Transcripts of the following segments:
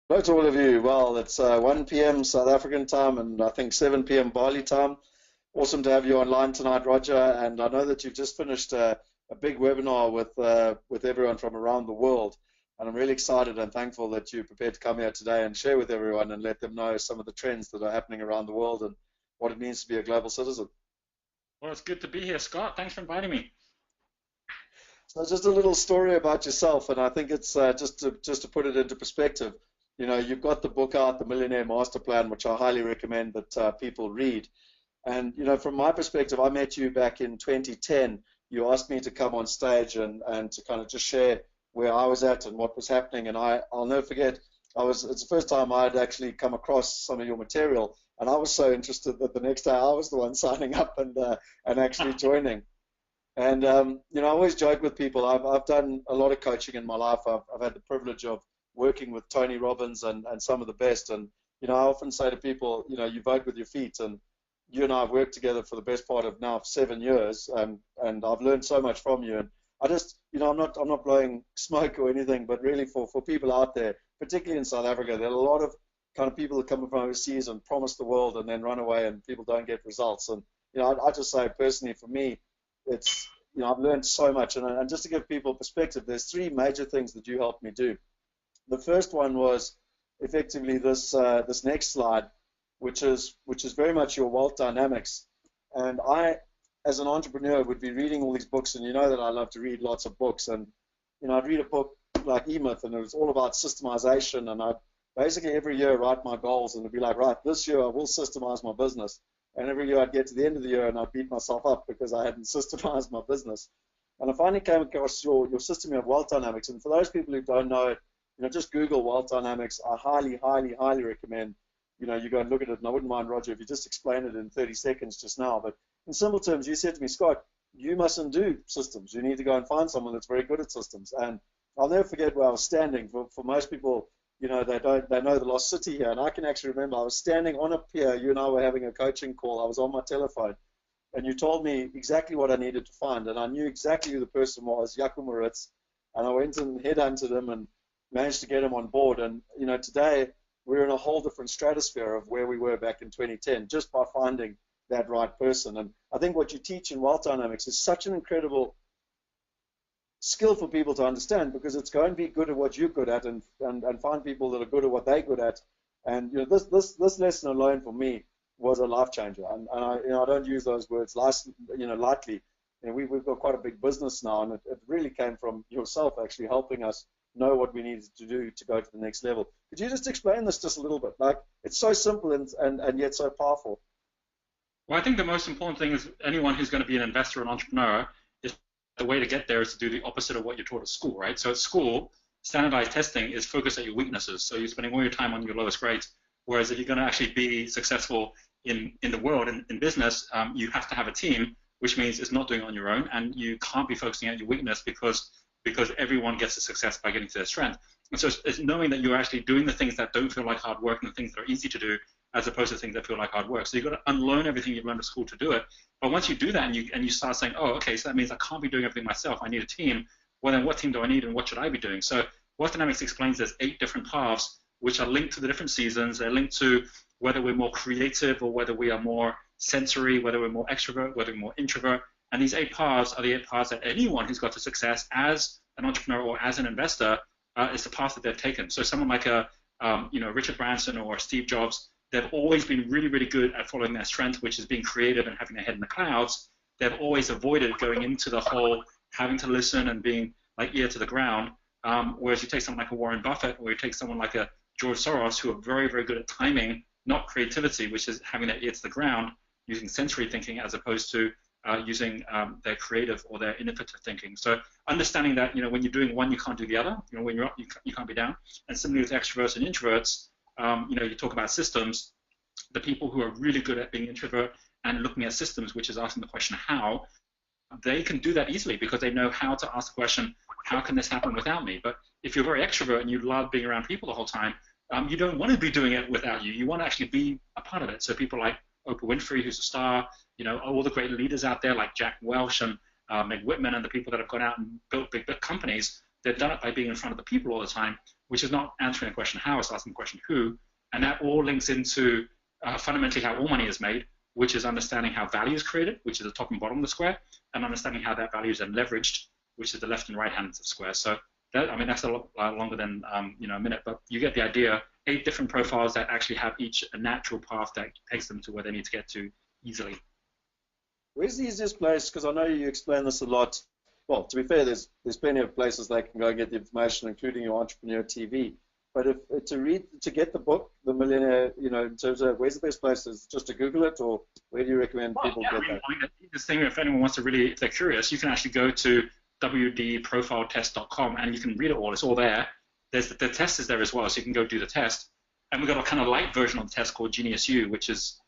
Hello to all of you. Well, it's 1 p.m. South African time and I think 7 p.m. Bali time. Awesome to have you online tonight, Roger. And I know that you've just finished a big webinar with everyone from around the world. And I'm really excited and thankful that you're prepared to come here today and share with everyone and let them know some of the trends that are happening around the world and what it means to be a global citizen. Well, it's good to be here, Scott. Thanks for inviting me. So just a little story about yourself, and I think it's just to put it into perspective. You know, you've got the book out, The Millionaire Master Plan, which I highly recommend that people read. And, you know, from my perspective, I met you back in 2010. You asked me to come on stage and to kind of just share where I was at and what was happening. And I'll never forget, it's the first time I'd actually come across some of your material. And I was so interested that the next day I was the one signing up and actually joining. And, you know, I always joke with people. I've done a lot of coaching in my life. I've had the privilege of working with Tony Robbins and some of the best. And, you know, I often say to people, you know, you vote with your feet. And you and I have worked together for the best part of now 7 years. And I've learned so much from you. And I just, you know, I'm not blowing smoke or anything, but really for people out there, particularly in South Africa, there are a lot of kind of people that come from overseas and promise the world and then run away and people don't get results. And, you know, I just say personally for me, it's, you know, I've learned so much. And just to give people perspective, there's three major things that you helped me do. The first one was effectively this next slide, which is very much your wealth dynamics. And I, as an entrepreneur, would be reading all these books, and you know that I love to read lots of books. And you know, I'd read a book like E-Myth, and it was all about systemization. And I'd basically every year write my goals, and it'd be like, right, this year I will systemize my business. And every year I'd get to the end of the year, and I'd beat myself up because I hadn't systemized my business. And I finally came across your system of wealth dynamics. And for those people who don't know it, you know, just Google wealth dynamics. I highly, highly, highly recommend, you know, you go and look at it. And I wouldn't mind, Roger, if you just explain it in 30 seconds just now. But in simple terms, you said to me, Scott, you mustn't do systems. You need to go and find someone that's very good at systems. And I'll never forget where I was standing. For most people, you know, they know the lost city here. And I can actually remember I was standing on a pier. You and I were having a coaching call. I was on my telephone. And you told me exactly what I needed to find. And I knew exactly who the person was, Jaco Moritz. And I went and headhunted him and managed to get him on board. And, you know, today we're in a whole different stratosphere of where we were back in 2010 just by finding that right person. And I think what you teach in wealth dynamics is such an incredible skill for people to understand, because it's going to be good at what you're good at and find people that are good at what they're good at. And, you know, this lesson alone for me was a life changer. And I, you know, I don't use those words lightly. You know, we've got quite a big business now, and it really came from yourself actually helping us know what we needed to do to go to the next level. Could you just explain this just a little bit? Like, it's so simple and yet so powerful. Well, I think the most important thing is anyone who's going to be an investor or an entrepreneur, is the way to get there is to do the opposite of what you're taught at school, right? So at school, standardized testing is focused at your weaknesses. So you're spending all your time on your lowest grades. Whereas if you're going to actually be successful in the world, in business, you have to have a team, which means it's not doing it on your own, and you can't be focusing on your weakness because everyone gets to success by getting to their strength. And so it's knowing that you're actually doing the things that don't feel like hard work and the things that are easy to do, as opposed to things that feel like hard work. So you've got to unlearn everything you've learned at school to do it. But once you do that and you start saying, oh, okay, so that means I can't be doing everything myself. I need a team. Well, then what team do I need and what should I be doing? So Wealth Dynamics explains there's 8 different paths which are linked to the different seasons. They're linked to whether we're more creative or whether we are more sensory, whether we're more extrovert, whether we're more introvert. And these 8 paths are the 8 paths that anyone who's got to success as an entrepreneur or as an investor is the path that they've taken. So someone like Richard Branson or Steve Jobs, they've always been really, really good at following their strength, which is being creative and having their head in the clouds. They've always avoided going into the whole having to listen and being like ear to the ground. Whereas you take someone like a Warren Buffett, or you take someone like a George Soros, who are very, very good at timing, not creativity, which is having their ear to the ground, using sensory thinking as opposed to using their creative or their innovative thinking. So understanding that, you know, when you're doing one, you can't do the other. You know, when you're up, you can't be down. And similarly with extroverts and introverts, you know, you talk about systems. The people who are really good at being introvert and looking at systems, which is asking the question how, they can do that easily because they know how to ask the question, how can this happen without me? But if you're very extrovert and you love being around people the whole time, you don't want to be doing it without you. You want to actually be a part of it. So people like Oprah Winfrey, who's a star, you know, all the great leaders out there like Jack Welch and Meg Whitman and the people that have gone out and built big companies, they've done it by being in front of the people all the time, which is not answering the question how, it's asking the question who. And that all links into fundamentally how all money is made, which is understanding how value is created, which is the top and bottom of the square, and understanding how that value is then leveraged, which is the left and right hands of square. So that, I mean, that's a lot longer than a minute, but you get the idea. 8 different profiles that actually have each a natural path that takes them to where they need to get to easily. Where's the easiest place? Because I know you explain this a lot. Well, to be fair, there's plenty of places they can go and get the information, including your Entrepreneur TV. But if to get the book, The Millionaire, in terms of where's the best place? Is just to Google it, or where do you recommend people get that? This thing, if anyone wants to really, if they're curious, you can actually go to wdprofiletest.com and you can read it all. It's all there. The test is there as well, so you can go do the test. And we've got a kind of light version of the test called Genius U, which is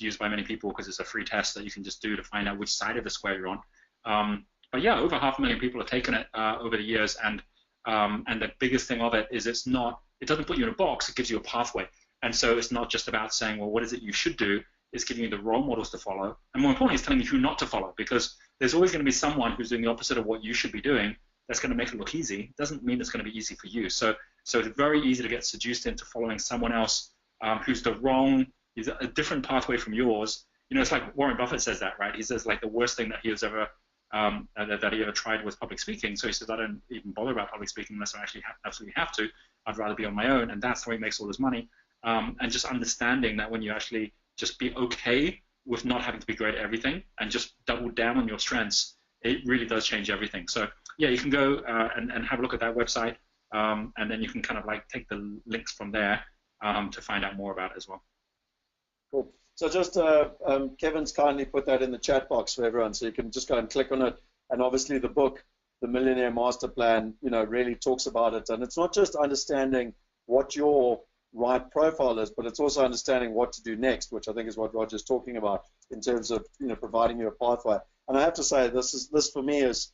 used by many people because it's a free test that you can just do to find out which side of the square you're on. But yeah, over 500,000 people have taken it over the years, and the biggest thing of it is it doesn't put you in a box, it gives you a pathway. And so it's not just about saying, well, what is it you should do? It's giving you the role models to follow. And more importantly, it's telling you who not to follow, because there's always going to be someone who's doing the opposite of what you should be doing that's going to make it look easy. It doesn't mean it's going to be easy for you. So it's very easy to get seduced into following someone else who's a different pathway from yours. It's like Warren Buffett says that, right? He says like the worst thing that he ever tried was public speaking. So he says, I don't even bother about public speaking unless I actually absolutely have to. I'd rather be on my own, and that's how he makes all his money. And just understanding that when you actually just be okay with not having to be great at everything and just double down on your strengths, it really does change everything. So yeah, you can go and have a look at that website, and then you can kind of like take the links from there to find out more about it as well. Cool. So just Kevin's kindly put that in the chat box for everyone, so you can just go and click on it. And obviously the book, The Millionaire Master Plan, really talks about it. And it's not just understanding what your right profile is, but it's also understanding what to do next, which I think is what Roger's talking about in terms of providing you a pathway. And I have to say, this for me is,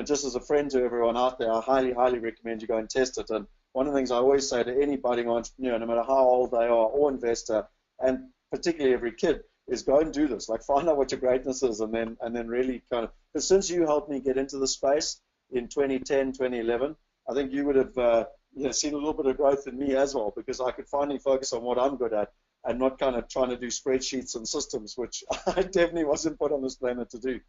just as a friend to everyone out there, I highly, highly recommend you go and test it. And one of the things I always say to any budding entrepreneur, no matter how old they are or investor, and particularly every kid, is go and do this. Like, find out what your greatness is, and then really kind of, because since you helped me get into the space in 2010, 2011, I think you would have seen a little bit of growth in me as well, because I could finally focus on what I'm good at and not kind of trying to do spreadsheets and systems, which I definitely wasn't put on this planet to do.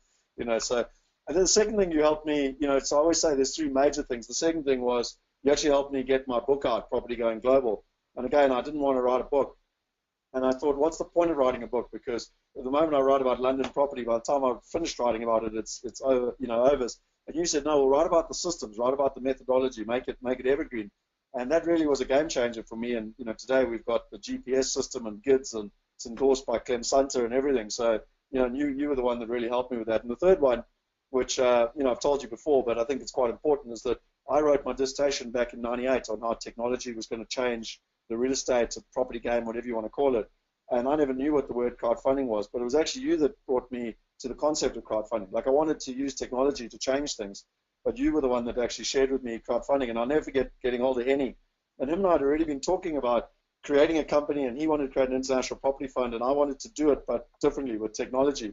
So, and then the second thing you helped me, so I always say there's 3 major things. The second thing was you actually helped me get my book out, Property Going Global. And again, I didn't want to write a book. And I thought, what's the point of writing a book? Because at the moment I write about London property, by the time I've finished writing about it, it's over, over. And you said, no, well, write about the systems, write about the methodology, make it evergreen. And that really was a game changer for me. And today we've got the GPS system and GIDS, and it's endorsed by Clem Sunter and everything. So you were the one that really helped me with that. And the third one, which I've told you before, but I think it's quite important, is that I wrote my dissertation back in '98 on how technology was going to change the real estate, a property game, whatever you want to call it. And I never knew what the word crowdfunding was, but it was actually you that brought me to the concept of crowdfunding. Like, I wanted to use technology to change things, but you were the one that actually shared with me crowdfunding. And I'll never forget getting hold of Henny. And him and I had already been talking about creating a company, and he wanted to create an international property fund, and I wanted to do it, but differently with technology.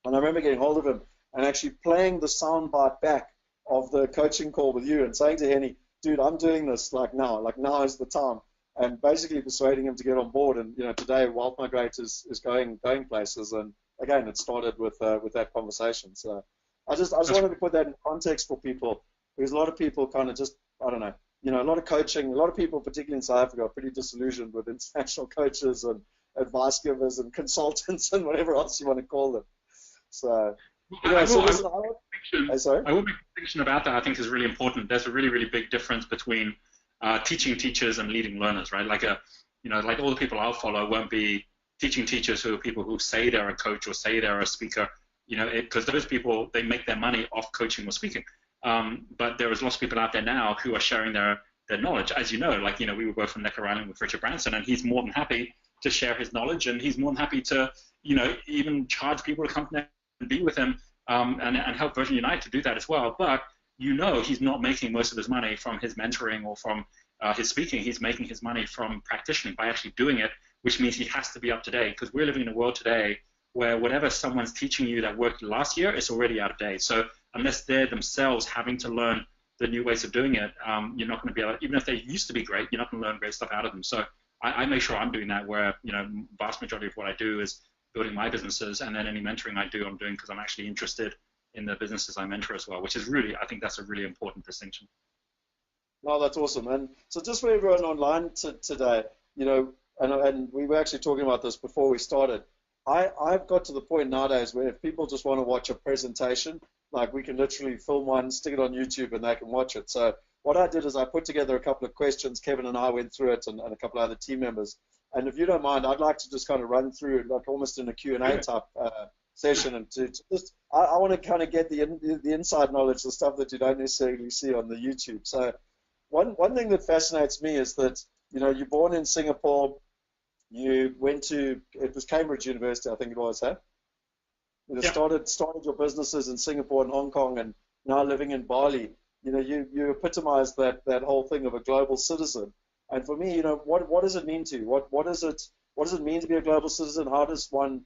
And I remember getting hold of him and actually playing the soundbite back of the coaching call with you and saying to Henny, dude, I'm doing this like now is the time. And basically persuading him to get on board. And today Wealth Migrate is going places. And again, it started with that conversation. So I just wanted to put that in context for people, because a lot of people kind of just, I don't know, a lot of coaching, a lot of people, particularly in South Africa, are pretty disillusioned with international coaches and advice givers and consultants and whatever else you want to call them. So, I will make a distinction about that. I think is really important. There's a really, really big difference between teaching teachers and leading learners, right? Like like all the people I'll follow won't be teaching teachers who are people who say they're a coach or say they're a speaker, because those people, they make their money off coaching or speaking. But there is lots of people out there now who are sharing their knowledge. As we were both from Necker Island with Richard Branson, and he's more than happy to share his knowledge, and he's more than happy to, even charge people to come and be with him and help Virgin Unite to do that as well. But he's not making most of his money from his mentoring or from his speaking. He's making his money from practicing by actually doing it, which means he has to be up to date, because we're living in a world today where whatever someone's teaching you that worked last year is already out of date. So unless they're themselves having to learn the new ways of doing it, you're not going to be able, even if they used to be great, you're not going to learn great stuff out of them. So I make sure I'm doing that, where, vast majority of what I do is building my businesses, and then any mentoring I do, I'm doing because I'm actually interested in the businesses I mentor as well, which is really, I think that's a really important distinction. No, that's awesome. And so just for everyone online today, and we were actually talking about this before we started, I've got to the point nowadays where if people just want to watch a presentation, like, we can literally film one, stick it on YouTube, and they can watch it. So what I did is I put together a couple of questions. Kevin and I went through it, and a couple of other team members. And if you don't mind, I'd like to just kind of run through, like, almost in a Q&A type session, and to just, I want to kind of get the inside knowledge, the stuff that you don't necessarily see on the YouTube. So one thing that fascinates me is that, you're born in Singapore. You went to, it was Cambridge University, I think it was, huh? You started your businesses in Singapore and Hong Kong, and now living in Bali. You epitomize that whole thing of a global citizen. And for me, what does it mean to you? What does it mean to be a global citizen? How does one,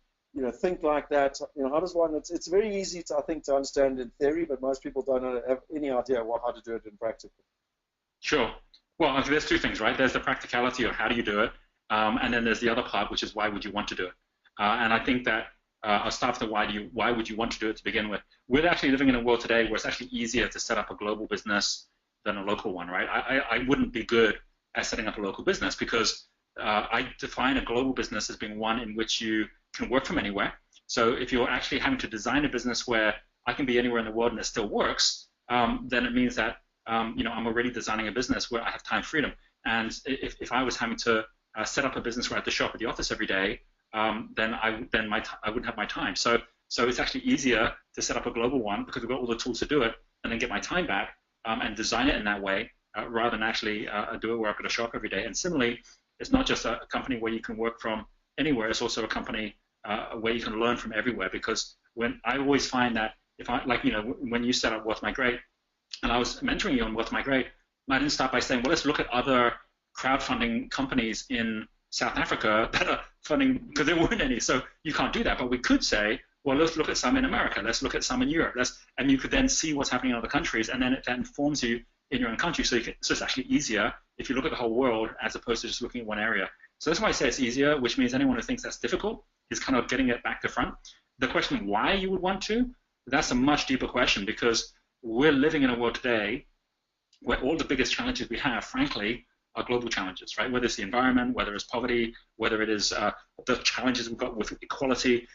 think like that? How does one? It's very easy to, I think, to understand in theory, but most people don't have any idea how to do it in practice. Sure. Well, there's two things, right? There's the practicality of how do you do it, and then there's the other part, which is why would you want to do it? And I think that I'll start with the why would you want to do it to begin with. We're actually living in a world today where it's actually easier to set up a global business than a local one, right? I wouldn't be good at setting up a local business, because I define a global business as being one in which you can work from anywhere. So if you're actually having to design a business where I can be anywhere in the world and it still works, then it means that I'm already designing a business where I have time freedom. And if I was having to set up a business where I have to show up at the office every day, then I wouldn't have my time. So it's actually easier to set up a global one because we've got all the tools to do it, and then get my time back and design it in that way, rather than actually do it where I've got to show up every day. And similarly, it's not just a company where you can work from anywhere. It's also a company where you can learn from everywhere. Because when I always find that when you set up Worth Migrate, and I was mentoring you on Worth Migrate, I didn't start by saying, well, let's look at other crowdfunding companies in South Africa that are funding, because there weren't any. So you can't do that. But we could say, well, let's look at some in America. Let's look at some in Europe. And you could then see what's happening in other countries, and then that informs you in your own country. So it's actually easier if you look at the whole world as opposed to just looking at one area. So that's why I say it's easier, which means anyone who thinks that's difficult is kind of getting it back to front. The question why you would want to, that's a much deeper question, because we're living in a world today where all the biggest challenges we have, frankly, are global challenges, right? Whether it's the environment, whether it's poverty, whether it is the challenges we've got with equality.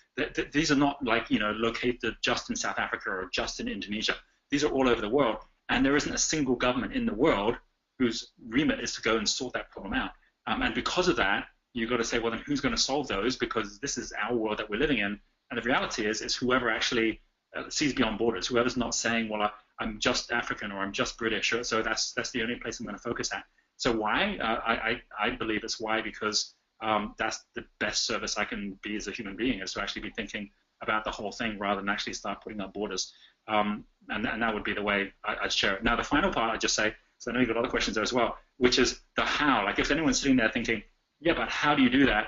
These are not located just in South Africa or just in Indonesia. These are all over the world, and there isn't a single government in the world whose remit is to go and sort that problem out. And because of that, you've got to say, well, then who's going to solve those? Because this is our world that we're living in. And the reality is whoever actually sees beyond borders, whoever's not saying, well, I'm just African or I'm just British, so that's the only place I'm going to focus at. So why? I believe it's why, because that's the best service I can be as a human being, is to actually be thinking about the whole thing rather than actually start putting up borders. And that would be the way I'd share it. Now, the final part I'd just say, so I know you've got other questions there as well, which is the how. Like, if anyone's sitting there thinking, yeah, but how do you do that?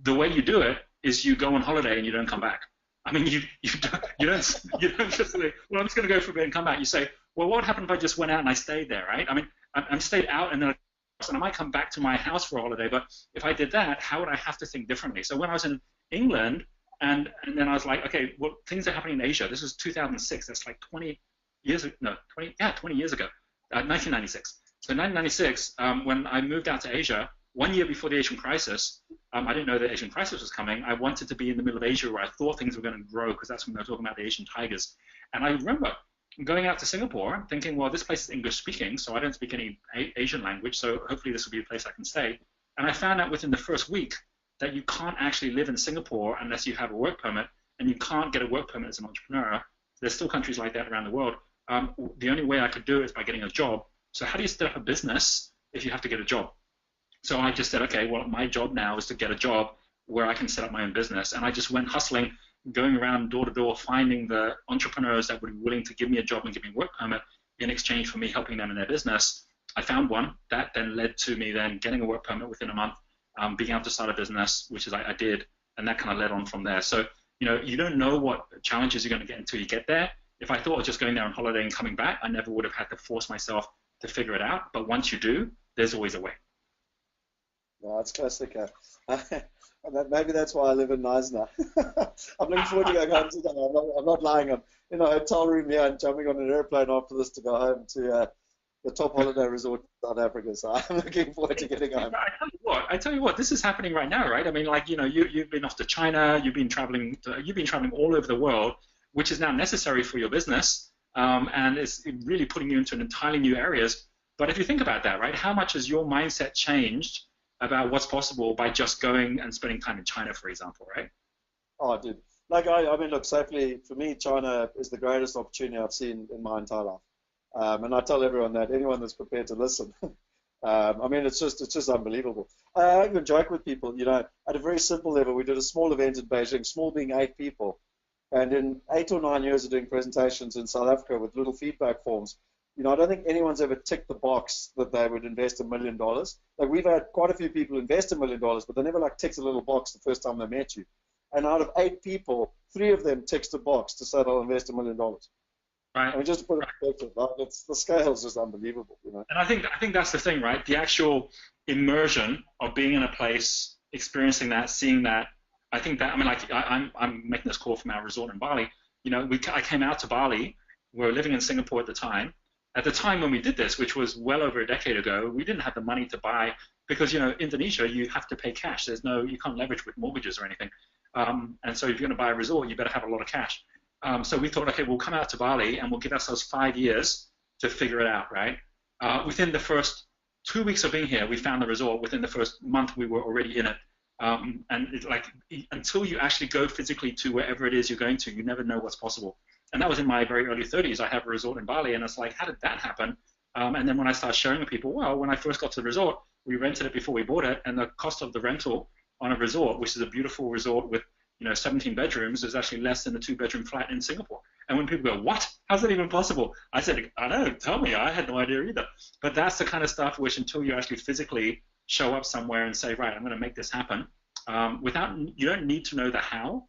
The way you do it is you go on holiday and you don't come back. I mean, you don't just say, well, I'm just going to go for a bit and come back. You say, well, what happened if I just went out and I stayed there, right? I mean, I'm stayed out and then I might come back to my house for a holiday, but if I did that, how would I have to think differently? So when I was in England, and then I was like, okay, well, things are happening in Asia. This was 2006. That's like 20 years ago. 20 years ago, 1996. So 1996, when I moved out to Asia, 1 year before the Asian crisis, I didn't know the Asian crisis was coming. I wanted to be in the middle of Asia where I thought things were going to grow, because that's when they were talking about the Asian tigers. And I remember going out to Singapore thinking, well, this place is English speaking, so I don't speak any Asian language, so hopefully this will be a place I can stay. And I found out within the first week that you can't actually live in Singapore unless you have a work permit, and you can't get a work permit as an entrepreneur. There's still countries like that around the world. The only way I could do it is by getting a job. So how do you set up a business if you have to get a job? So I just said, okay, well, my job now is to get a job where I can set up my own business. And I just went hustling, going around door to door, finding the entrepreneurs that would be willing to give me a job and give me a work permit in exchange for me helping them in their business. I found one. That then led to me then getting a work permit within a month, being able to start a business, which is I did, and that kind of led on from there. So, you don't know what challenges you're going to get until you get there. If I thought of just going there on holiday and coming back, I never would have had to force myself to figure it out. But once you do, there's always a way. No, it's classic. Maybe that's why I live in Neisner. I'm looking forward to going home today. I'm not lying. I'm in a hotel room here and jumping on an airplane after this to go home to the top holiday resort in South Africa. So I'm looking forward to getting home. I tell you what, this is happening right now, right? I mean, like, you've been off to China, you've been traveling all over the world, which is now necessary for your business, and it's really putting you into an entirely new areas. But if you think about that, right, how much has your mindset changed about what's possible by just going and spending time in China, for example, right? Oh, dude. Like, I mean, look, safely, for me, China is the greatest opportunity I've seen in my entire life. And I tell everyone that, anyone that's prepared to listen. I mean, it's just unbelievable. I even joke with people, at a very simple level, we did a small event in Beijing, small being 8 people. And in 8 or 9 years of doing presentations in South Africa with little feedback forms, I don't think anyone's ever ticked the box that they would invest $1 million. Like, we've had quite a few people invest $1 million, but they never ticked a little box the first time they met you. And out of 8 people, 3 of them ticked the box to say they'll invest $1 million. Right. I mean, just to put it in perspective, the scale is just unbelievable, And I think that's the thing, right? The actual immersion of being in a place, experiencing that, seeing that. I think that, I mean, like, I'm making this call from our resort in Bali. I came out to Bali. We were living in Singapore at the time. At the time when we did this, which was well over a decade ago, we didn't have the money to buy, because, Indonesia, you have to pay cash. You can't leverage with mortgages or anything. And so if you're going to buy a resort, you better have a lot of cash. So we thought, okay, we'll come out to Bali and we'll give ourselves 5 years to figure it out, right? Within the first 2 weeks of being here, we found the resort. Within the first month, we were already in it. And until you actually go physically to wherever it is you're going to, you never know what's possible. And that was in my very early 30s. I have a resort in Bali, and it's like, how did that happen? And then when I started sharing with people, well, when I first got to the resort, we rented it before we bought it, and the cost of the rental on a resort, which is a beautiful resort with 17 bedrooms, is actually less than a 2-bedroom flat in Singapore. And when people go, what? How's that even possible? I said, I know, tell me. I had no idea either. But that's the kind of stuff which, until you actually physically show up somewhere and say, right, I'm going to make this happen, you don't need to know the how.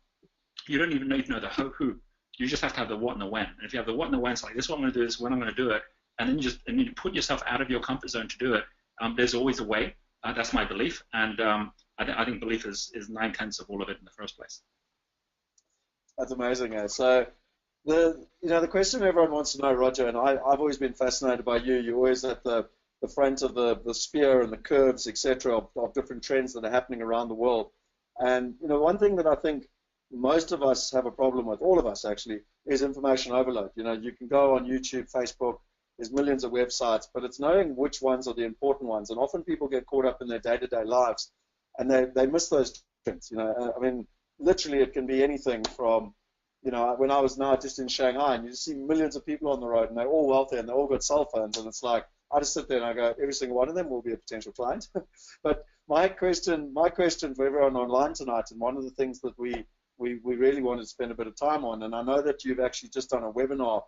You don't even need to know the who. You just have to have the what and the when. And if you have the what and the when, it's like, this is what I'm going to do, this is when I'm going to do it. And then you put yourself out of your comfort zone to do it. There's always a way. That's my belief. And I think belief is 9/10 of all of it in the first place. That's amazing. So the question everyone wants to know, Roger, and I've always been fascinated by you. You're always at the front of the spear and the curves, etc., of different trends that are happening around the world. And one thing that I think most of us have a problem with, all of us actually, is information overload. You can go on YouTube, Facebook, there's millions of websites, but it's knowing which ones are the important ones. And often people get caught up in their day-to-day lives, and they miss those trends. I mean, literally, it can be anything from, when I was now just in Shanghai, and you see millions of people on the road, and they're all wealthy, and they all got cell phones, and it's like, I just sit there and I go, every single one of them will be a potential client. But my question for everyone online tonight, and one of the things that we really wanted to spend a bit of time on, and I know that you've actually just done a webinar,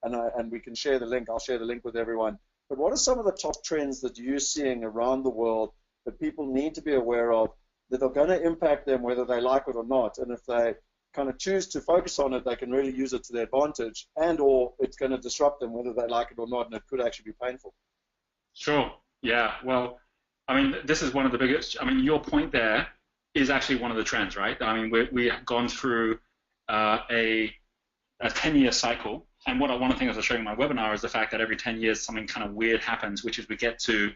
and we can share the link. I'll share the link with everyone. But what are some of the top trends that you're seeing around the world that people need to be aware of, that are going to impact them whether they like it or not? And if they kind of choose to focus on it, they can really use it to their advantage, and or it's going to disrupt them whether they like it or not, and it could actually be painful. Sure. Yeah. Well, I mean, this is one of the biggest. I mean, your point there is actually one of the trends, right? I mean, we have gone through a 10-year cycle, and one of the things I was showing in my webinar is the fact that every 10 years something kind of weird happens, which is we get to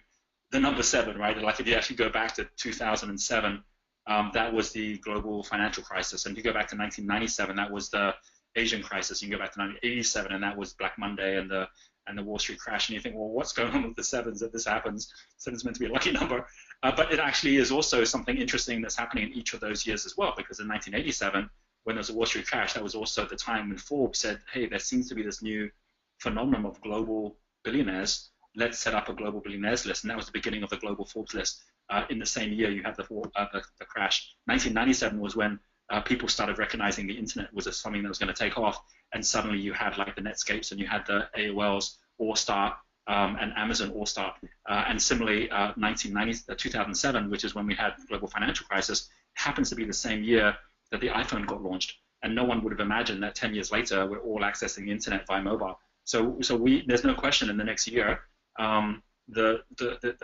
the number 7, right? Like, if you actually go back to 2007, that was the global financial crisis, and if you go back to 1997, that was the Asian crisis. You can go back to 1987, and that was Black Monday and the Wall Street crash, and you think, well, what's going on with the 7s that this happens? 7's meant to be a lucky number. But it actually is also something interesting that's happening in each of those years as well, because in 1987, when there was a Wall Street crash, that was also the time when Forbes said, hey, there seems to be this new phenomenon of global billionaires. Let's set up a global billionaires list, and that was the beginning of the global Forbes list. In the same year, you had the crash. 1997 was when people started recognizing the internet was something that was going to take off, and suddenly you had like the Netscapes, and you had the AOLs all start, and Amazon all start. And similarly, 2007, which is when we had the global financial crisis, happens to be the same year that the iPhone got launched. and no one would have imagined that 10 years later we're all accessing the internet via mobile. So there's no question in the next year. I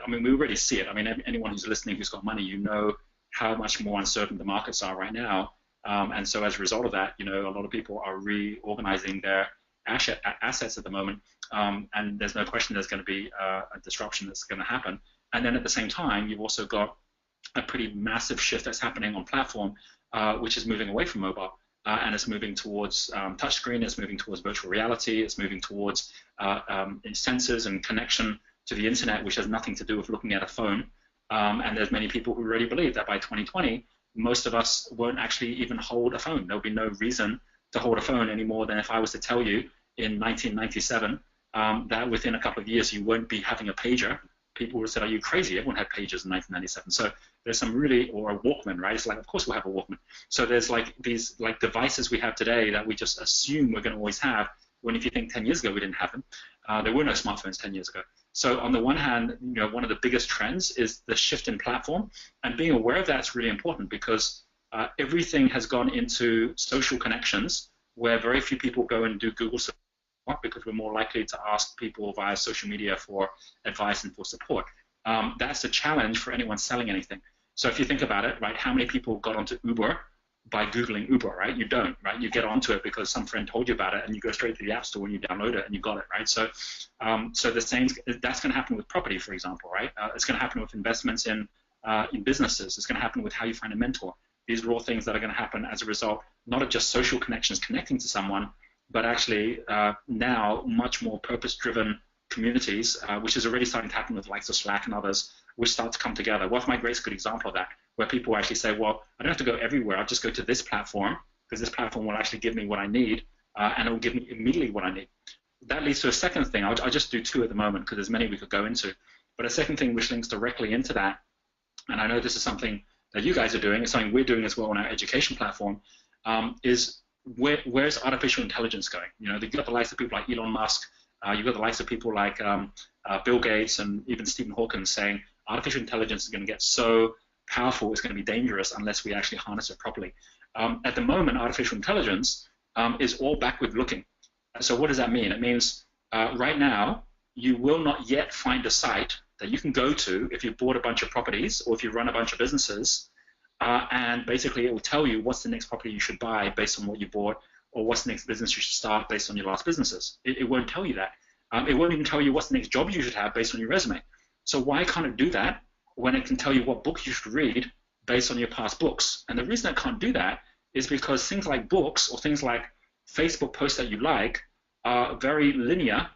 mean, we already see it. I mean, anyone who's listening who's got money, you know how much more uncertain the markets are right now. And so as a result of that, you know, a lot of people are reorganizing their assets at the moment. And there's no question there's going to be a disruption that's going to happen. And then at the same time, you've also got a pretty massive shift that's happening on platform, which is moving away from mobile. And it's moving towards touchscreen, it's moving towards virtual reality, it's moving towards sensors and connection to the internet, which has nothing to do with looking at a phone. And there's many people who already believe that by 2020, most of us won't actually even hold a phone. There'll be no reason to hold a phone any more than if I was to tell you in 1997 that within a couple of years you won't be having a pager. People would have said, are you crazy? Everyone had pagers in 1997. So there's some really, or a Walkman, right? It's like, of course we'll have a Walkman. So there's like these like devices we have today that we just assume we're going to always have, when if you think 10 years ago we didn't have them. There were no smartphones 10 years ago. So on the one hand, you know, one of the biggest trends is the shift in platform, and being aware of that's really important, because everything has gone into social connections where very few people go and do Google search, because we're more likely to ask people via social media for advice and for support. That's a challenge for anyone selling anything. So if you think about it, right, how many people got onto Uber by Googling Uber, right? You don't, right? You get onto it because some friend told you about it, and you go straight to the App Store and you download it and you got it, right? So, so the same, that's going to happen with property, for example, right? It's going to happen with investments in businesses. It's going to happen with how you find a mentor. These are all things that are going to happen as a result, not of just social connections connecting to someone, but actually now much more purpose-driven communities, which is already starting to happen with the likes of Slack and others, which start to come together. Wealth Migrate's a good example of that, where people actually say, well, I don't have to go everywhere. I'll just go to this platform, because this platform will actually give me what I need, and it will give me immediately what I need. That leads to a second thing. I'll just do two at the moment, because there's many we could go into. But a second thing which links directly into that, and I know this is something that you guys are doing, it's something we're doing as well on our education platform, is where's artificial intelligence going? You know, you've got the likes of people like Elon Musk, you've got the likes of people like Bill Gates and even Stephen Hawking saying artificial intelligence is going to get so powerful, it's going to be dangerous unless we actually harness it properly. At the moment, artificial intelligence is all backward looking. So what does that mean? It means right now, you will not yet find a site that you can go to if you've bought a bunch of properties or if you run a bunch of businesses, and basically it will tell you what's the next property you should buy based on what you bought, or what's the next business you should start based on your last businesses. It won't tell you that. It won't even tell you what's the next job you should have based on your resume. So why can't it do that when it can tell you what book you should read based on your past books? And the reason it can't do that is because things like books or things like Facebook posts that you like are very linear,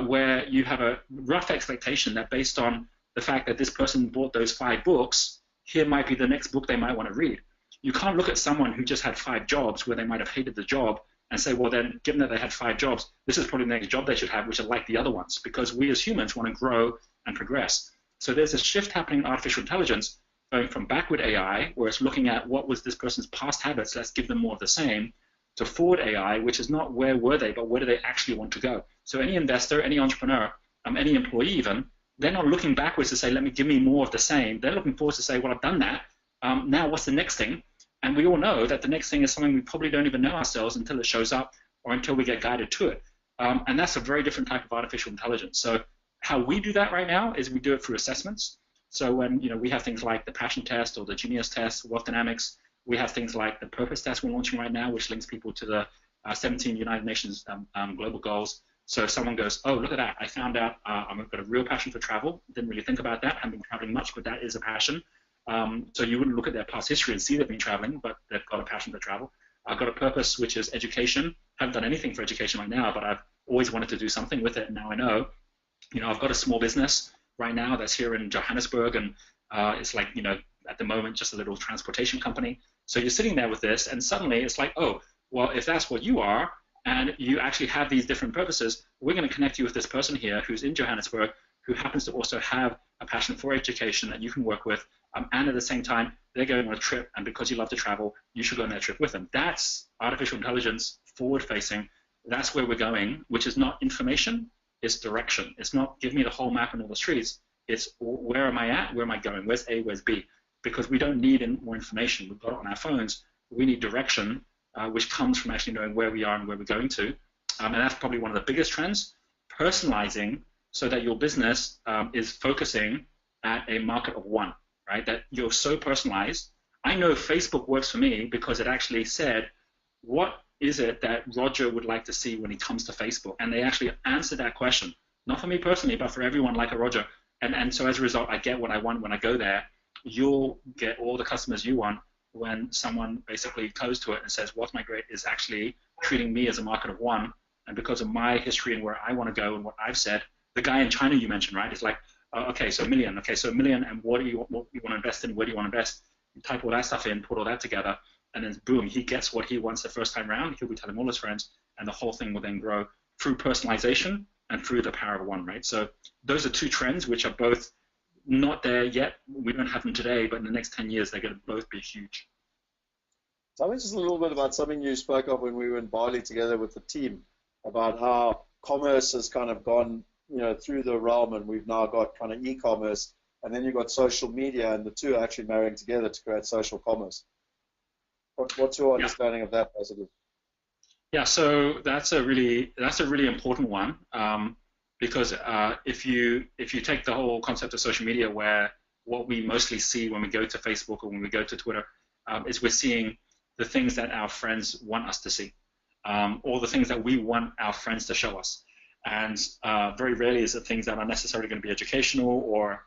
where you have a rough expectation that based on the fact that this person bought those 5 books, here might be the next book they might want to read. You can't look at someone who just had 5 jobs where they might have hated the job and say, well, then, given that they had 5 jobs, this is probably the next job they should have, which are like the other ones, because we as humans want to grow and progress. So there's a shift happening in artificial intelligence, going from backward AI, where it's looking at what was this person's past habits, let's give them more of the same, to forward AI, which is not where were they, but where do they actually want to go. So any investor, any entrepreneur, any employee even, they're not looking backwards to say, give me more of the same. They're looking forward to say, well, I've done that. Now what's the next thing? And we all know that the next thing is something we probably don't even know ourselves until it shows up or until we get guided to it. And that's a very different type of artificial intelligence. So how we do that right now is we do it through assessments. So when we have things like the passion test or the genius test, wealth dynamics, we have things like the purpose test we're launching right now, which links people to the 17 United Nations global goals. So if someone goes, oh, look at that, I found out I've got a real passion for travel. Didn't really think about that. Haven't been traveling much, but that is a passion. So you wouldn't look at their past history and see they've been traveling, but they've got a passion for travel. I've got a purpose, which is education. Haven't done anything for education right now, but I've always wanted to do something with it. And now I know. I've got a small business right now that's here in Johannesburg, and it's like, at the moment, just a little transportation company. So you're sitting there with this, and suddenly it's like, oh, well, if that's what you are, and you actually have these different purposes, we're going to connect you with this person here who's in Johannesburg, who happens to also have a passion for education that you can work with, and at the same time, they're going on a trip, and because you love to travel, you should go on that trip with them. That's artificial intelligence, forward-facing. That's where we're going, which is not information, it's direction. It's not give me the whole map and all the streets. It's where am I at, where am I going, where's A, where's B? Because we don't need more information. We've got it on our phones. We need direction which comes from actually knowing where we are and where we're going to. And that's probably one of the biggest trends. Personalizing so that your business is focusing at a market of one, right? That you're so personalized. I know Facebook works for me because it actually said, what is it that Roger would like to see when he comes to Facebook? And they actually answered that question, not for me personally, but for everyone like a Roger. And so as a result, I get what I want when I go there. You'll get all the customers you want when someone basically goes to it and says, what's my great is actually treating me as a market of one. And because of my history and where I want to go and what I've said, the guy in China you mentioned, right? It's like, okay, so a million. Okay, so a million, and what you want to invest in? Where do you want to invest? You type all that stuff in, put all that together, and then boom, he gets what he wants the first time around. He'll be telling all his friends, and the whole thing will then grow through personalization and through the power of one, right? So those are two trends which are both not there yet. We don't have them today, but in the next 10 years, they're going to both be huge. Tell me just a little bit about something you spoke of when we were in Bali together with the team, about how commerce has kind of gone, through the realm, and we've now got kind of e-commerce, and then you've got social media, and the two are actually marrying together to create social commerce. What's your understanding of that, positive? Yeah, so that's a really important one, because if you take the whole concept of social media, where what we mostly see when we go to Facebook or when we go to Twitter is we're seeing the things that our friends want us to see, or the things that we want our friends to show us. And very rarely is it things that are necessarily going to be educational, or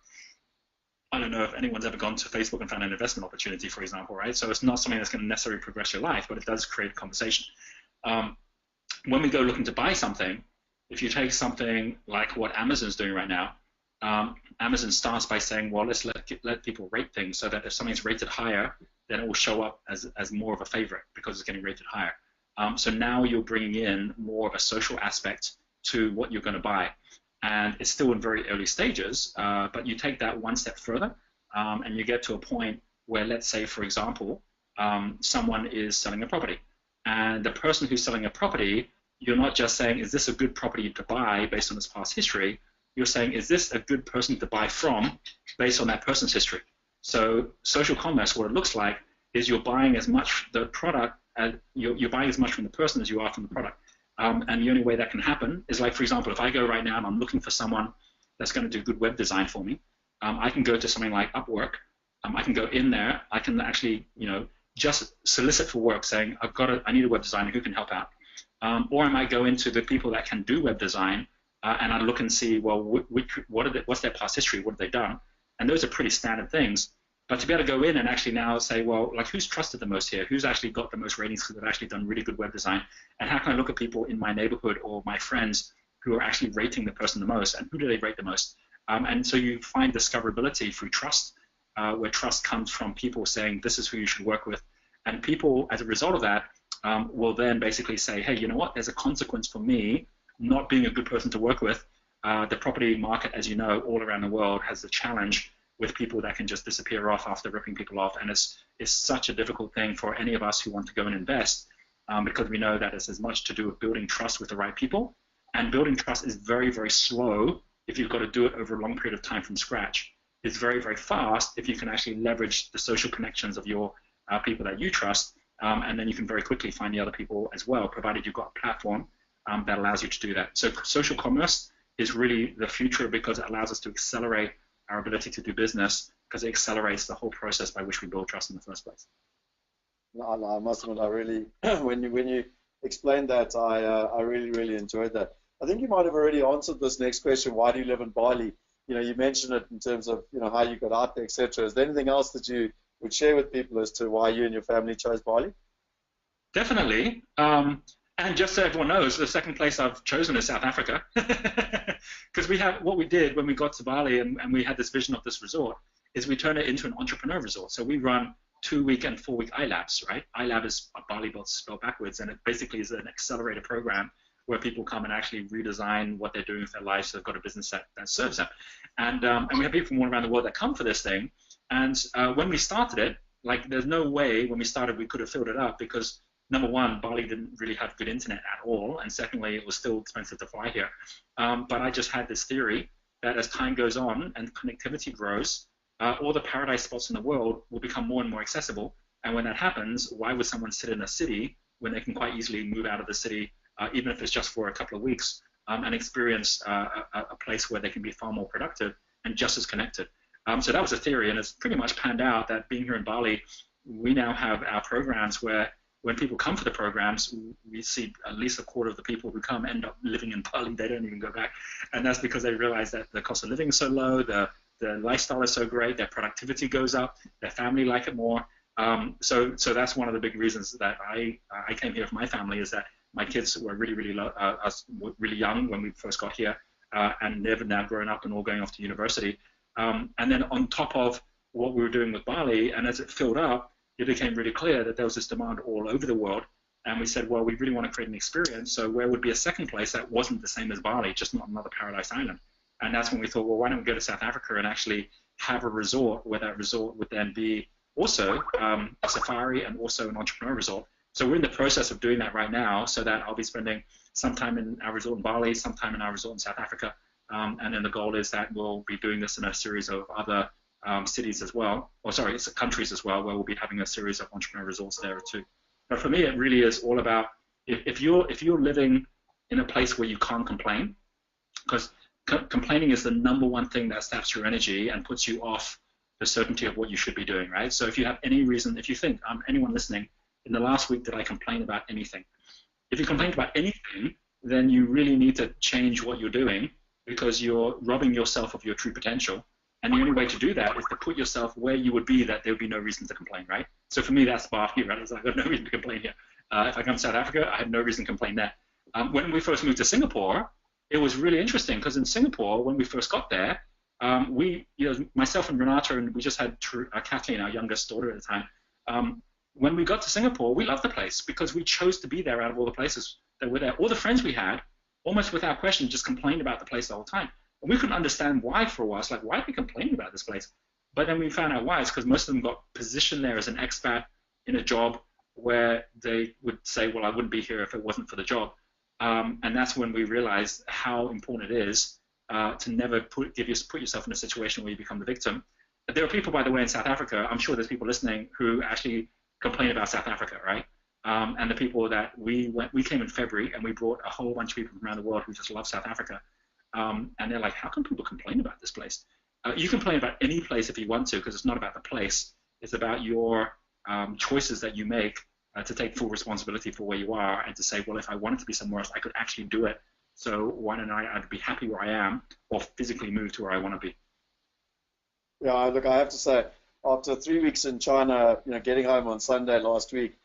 I don't know if anyone's ever gone to Facebook and found an investment opportunity, for example, right? So it's not something that's going to necessarily progress your life, but it does create conversation. When we go looking to buy something, if you take something like what Amazon's doing right now, Amazon starts by saying, well, let's let people rate things so that if something's rated higher, then it will show up as more of a favorite because it's getting rated higher. So now you're bringing in more of a social aspect to what you're going to buy. And it's still in very early stages, but you take that one step further, and you get to a point where, let's say, for example, someone is selling a property. And the person who's selling a property, you're not just saying, is this a good property to buy based on its past history? You're saying, is this a good person to buy from based on that person's history? So social commerce, what it looks like is you're buying as much the product, you're buying as much from the person as you are from the product. And the only way that can happen is, like, for example, if I go right now and I'm looking for someone that's going to do good web design for me, I can go to something like Upwork. I can go in there. I can actually, just solicit for work, saying, I need a web designer who can help out. Or I might go into the people that can do web design, and I look and see, well, what's their past history? What have they done? And those are pretty standard things. But to be able to go in and actually now say, well, like, who's trusted the most here? Who's actually got the most ratings because they've actually done really good web design? And how can I look at people in my neighborhood or my friends who are actually rating the person the most? And who do they rate the most? And so you find discoverability through trust, where trust comes from people saying, this is who you should work with. And people, as a result of that, will then basically say, hey, you know what? There's a consequence for me not being a good person to work with. The property market, as you know, all around the world has the challenge with people that can just disappear off after ripping people off. And it's such a difficult thing for any of us who want to go and invest, because we know that it's as much to do with building trust with the right people. And building trust is very, very slow if you've got to do it over a long period of time from scratch. It's very, very fast if you can actually leverage the social connections of your people that you trust, and then you can very quickly find the other people as well, provided you've got a platform that allows you to do that. So social commerce is really the future because it allows us to accelerate our ability to do business, because it accelerates the whole process by which we build trust in the first place. No, I must admit, I really, when you explained that, I really, really enjoyed that. I think you might have already answered this next question. Why do you live in Bali? You mentioned it in terms of, how you got out there, etc. Is there anything else that you would share with people as to why you and your family chose Bali? Definitely. And just so everyone knows, the second place I've chosen is South Africa. Because what we did when we got to Bali and we had this vision of this resort is we turned it into an entrepreneur resort. So we run 2-week and 4-week iLabs, right? iLab is Bali spelled backwards, and it basically is an accelerator program where people come and actually redesign what they're doing with their lives so they've got a business that serves them. And we have people from all around the world that come for this thing. And when we started it, like, there's no way when we started we could have filled it up because, number one, Bali didn't really have good internet at all, and secondly, it was still expensive to fly here. But I just had this theory that as time goes on and connectivity grows, all the paradise spots in the world will become more and more accessible. And when that happens, why would someone sit in a city when they can quite easily move out of the city, even if it's just for a couple of weeks, and experience a place where they can be far more productive and just as connected. So that was a theory, and it's pretty much panned out that being here in Bali, we now have our programs where when people come for the programs, we see at least a quarter of the people who come end up living in Bali. They don't even go back. And that's because they realize that the cost of living is so low, the lifestyle is so great, their productivity goes up, their family like it more. So that's one of the big reasons that I came here for my family, is that my kids were really young when we first got here, and they've now grown up and all going off to university. And then on top of what we were doing with Bali, and as it filled up, it became really clear that there was this demand all over the world. And we said, well, we really want to create an experience, so where would be a second place that wasn't the same as Bali, just not another paradise island? And that's when we thought, well, why don't we go to South Africa and actually have a resort where that resort would then be also a safari and also an entrepreneur resort. So we're in the process of doing that right now, so that I'll be spending some time in our resort in Bali, some time in our resort in South Africa. And then the goal is that we'll be doing this in a series of other cities as well, or sorry, it's countries as well, where we'll be having a series of entrepreneur resorts there too. But for me, it really is all about if you're living in a place where you can't complain, because complaining is the number one thing that saps your energy and puts you off the certainty of what you should be doing, right? So if you have any reason, if you think, anyone listening, in the last week did I complain about anything? If you complained about anything, then you really need to change what you're doing, because you're robbing yourself of your true potential. And the only way to do that is to put yourself where you would be that there would be no reason to complain, right? So for me, that's Bali, right? I've got no reason to complain here. If I come to South Africa, I have no reason to complain there. When we first moved to Singapore, it was really interesting, because in Singapore, when we first got there, myself and Renata, and we just had Kathleen, our youngest daughter at the time, when we got to Singapore, we loved the place because we chose to be there out of all the places that were there. All the friends we had, almost without question, just complained about the place the whole time. And we couldn't understand why for a while. It's like, why are we complaining about this place? But then we found out why. It's because most of them got positioned there as an expat in a job where they would say, well, I wouldn't be here if it wasn't for the job. And that's when we realized how important it is to never put yourself in a situation where you become the victim. But there are people, by the way, in South Africa, I'm sure there's people listening who actually complain about South Africa, right? And the people that we came in February, and we brought a whole bunch of people from around the world who just love South Africa. And they're like, how can people complain about this place? You can complain about any place if you want to, because it's not about the place. It's about your choices that you make to take full responsibility for where you are, and to say, well, if I wanted to be somewhere else, I could actually do it. So why don't I'd be happy where I am, or physically move to where I want to be? Yeah, look, I have to say, after 3 weeks in China, getting home on Sunday last week,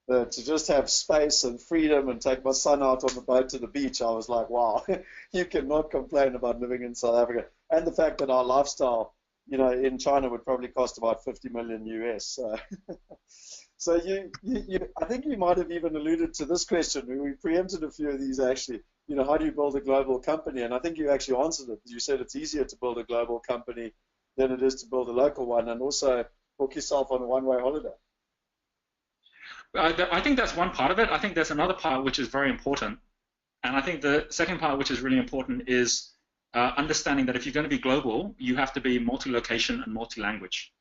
to just have space and freedom and take my son out on the boat to the beach, I was like, wow, you cannot complain about living in South Africa. And the fact that our lifestyle, in China would probably cost about 50 million US. So I think you might have even alluded to this question. We preempted a few of these actually. How do you build a global company? And I think you actually answered it. You said it's easier to build a global company than it is to build a local one, and also book yourself on a one-way holiday. I think that's one part of it. I think there's another part which is very important. And I think the second part, which is really important, is understanding that if you're going to be global, you have to be multi-location and multi-language.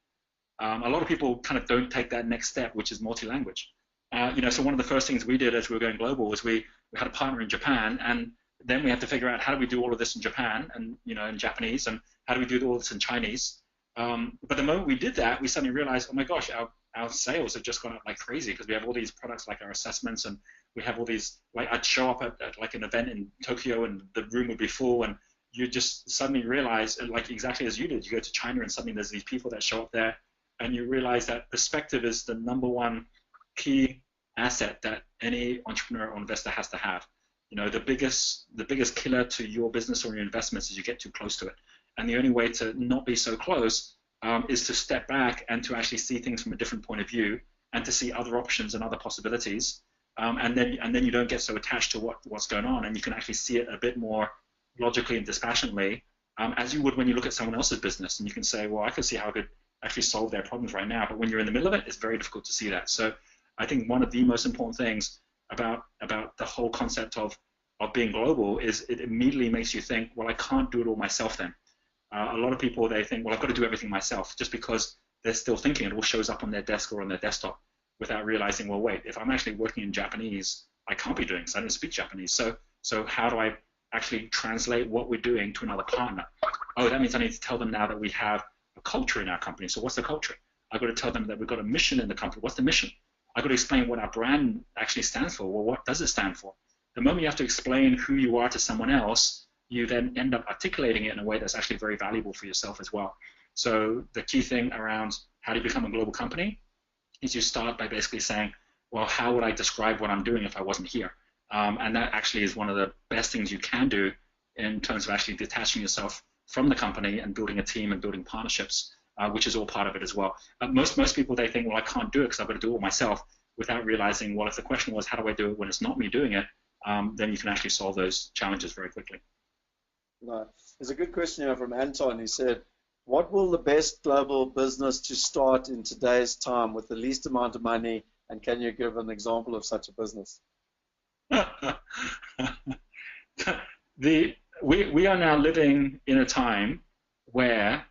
A lot of people kind of don't take that next step, which is multi-language. So one of the first things we did as we were going global was we had a partner in Japan, and then we had to figure out how do we do all of this in Japan and in Japanese, and how do we do all this in Chinese. But the moment we did that, we suddenly realized, oh my gosh, our sales have just gone up like crazy, because we have all these products like our assessments, and we have all these, like I'd show up at like an event in Tokyo and the room would be full, and you just suddenly realize, like exactly as you did, you go to China and suddenly there's these people that show up there, and you realize that perspective is the number one key asset that any entrepreneur or investor has to have. The biggest killer to your business or your investments is you get too close to it. And the only way to not be so close is to step back and to actually see things from a different point of view, and to see other options and other possibilities. And then you don't get so attached to what's going on, and you can actually see it a bit more logically and dispassionately, as you would when you look at someone else's business, and you can say, well, I can see how I could actually solve their problems right now. But when you're in the middle of it, it's very difficult to see that. So I think one of the most important things about the whole concept of being global is it immediately makes you think, well, I can't do it all myself then. A lot of people, they think, well, I've got to do everything myself, just because they're still thinking it all shows up on their desk or on their desktop. without realizing, well, wait, if I'm actually working in Japanese, I can't be doing this. I don't speak Japanese. So how do I actually translate what we're doing to another partner? Oh, that means I need to tell them now that we have a culture in our company. So what's the culture? I've got to tell them that we've got a mission in the company. What's the mission? I've got to explain what our brand actually stands for. Well, what does it stand for? The moment you have to explain who you are to someone else, you then end up articulating it in a way that's actually very valuable for yourself as well. So the key thing around how do you become a global company is you start by basically saying, well, how would I describe what I'm doing if I wasn't here? And that actually is one of the best things you can do in terms of actually detaching yourself from the company and building a team and building partnerships, which is all part of it as well. Most people, they think, well, I can't do it because I've got to do it all myself, without realizing, well, if the question was, how do I do it when it's not me doing it, then you can actually solve those challenges very quickly. No. There's a good question here from Anton. He said, what will the best global business to start in today's time with the least amount of money, and can you give an example of such a business? We are now living in a time where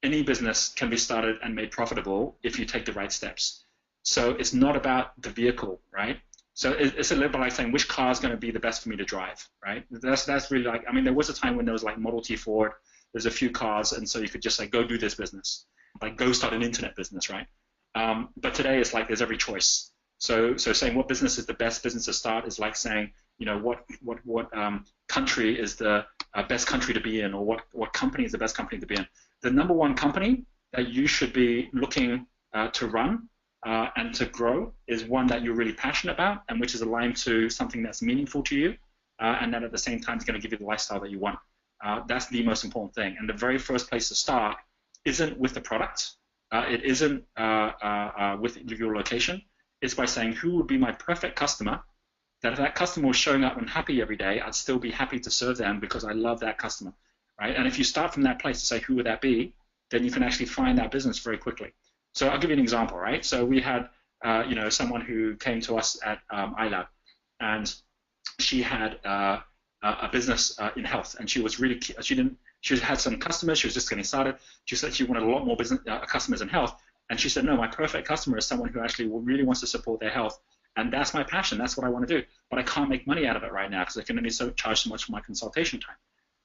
any business can be started and made profitable if you take the right steps. So it's not about the vehicle, right? So it's a little bit like saying which car is going to be the best for me to drive, right? That's really like, I mean, there was a time when there was like Model T Ford, there's a few cars, and so you could just like go do this business, like go start an internet business, right? But today it's like there's every choice. So saying what business is the best business to start is like saying, you know, what country is the best country to be in, or what company is the best company to be in. The number one company that you should be looking to run and to grow is one that you're really passionate about, and which is aligned to something that's meaningful to you, and that at the same time is going to give you the lifestyle that you want. That's the most important thing. And the very first place to start isn't with the product. It isn't with your location. It's by saying, who would be my perfect customer, that if that customer was showing up and happy every day, I'd still be happy to serve them because I love that customer, right? And if you start from that place to say, who would that be, then you can actually find that business very quickly. So I'll give you an example, right? So we had, someone who came to us at iLab, and she had a business in health, and she was really, she had some customers, she was just getting started. She said she wanted a lot more business customers in health, and she said, no, my perfect customer is someone who actually really wants to support their health, and that's my passion, that's what I want to do, but I can't make money out of it right now because I can only charge so much for my consultation time.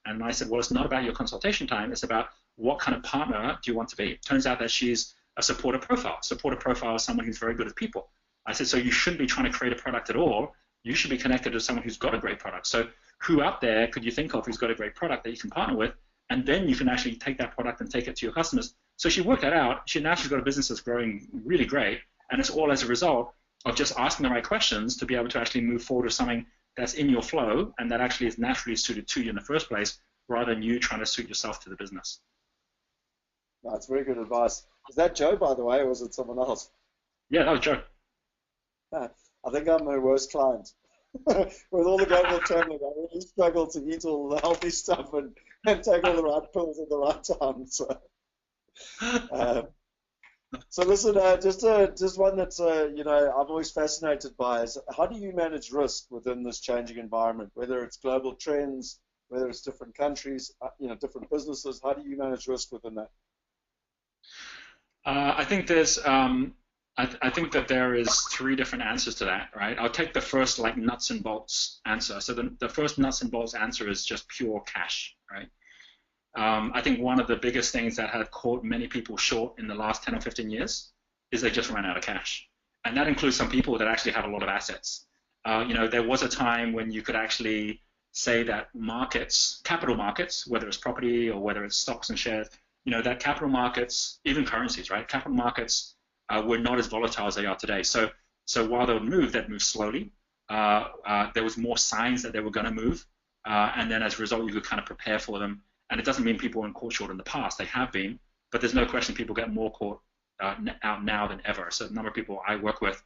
And I said, well, it's not about your consultation time, it's about what kind of partner do you want to be. It turns out that she's a supporter profile. Supporter profile is someone who's very good with people. I said, so you shouldn't be trying to create a product at all. You should be connected to someone who's got a great product. So who out there could you think of who's got a great product that you can partner with? And then you can actually take that product and take it to your customers. So she worked that out. Now she's got a business that's growing really great. And it's all as a result of just asking the right questions to be able to actually move forward with something that's in your flow and that actually is naturally suited to you in the first place, rather than you trying to suit yourself to the business. That's very good advice. Is that Joe, by the way, or was it someone else? Yeah, that was Joe. I think I'm my worst client. With all the global traveling, I really struggle to eat all the healthy stuff and take all the right pills at the right time. So listen, just one that's I'm always fascinated by is how do you manage risk within this changing environment? Whether it's global trends, whether it's different countries, different businesses, how do you manage risk within that? I think there's I think that there is three different answers to that, right? I'll take the first like nuts and bolts answer. So the first nuts and bolts answer is just pure cash, right? I think one of the biggest things that have caught many people short in the last 10 or 15 years is they just ran out of cash. And that includes some people that actually have a lot of assets. There was a time when you could actually say that markets, capital markets, whether it's property or whether it's stocks and shares, that capital markets, even currencies, right? Capital markets were not as volatile as they are today. So while they'd move slowly. There was more signs that they were going to move. And then as a result, you could kind of prepare for them. And it doesn't mean people weren't caught short in the past. They have been. But there's no question people get more caught out now than ever. So the number of people I work with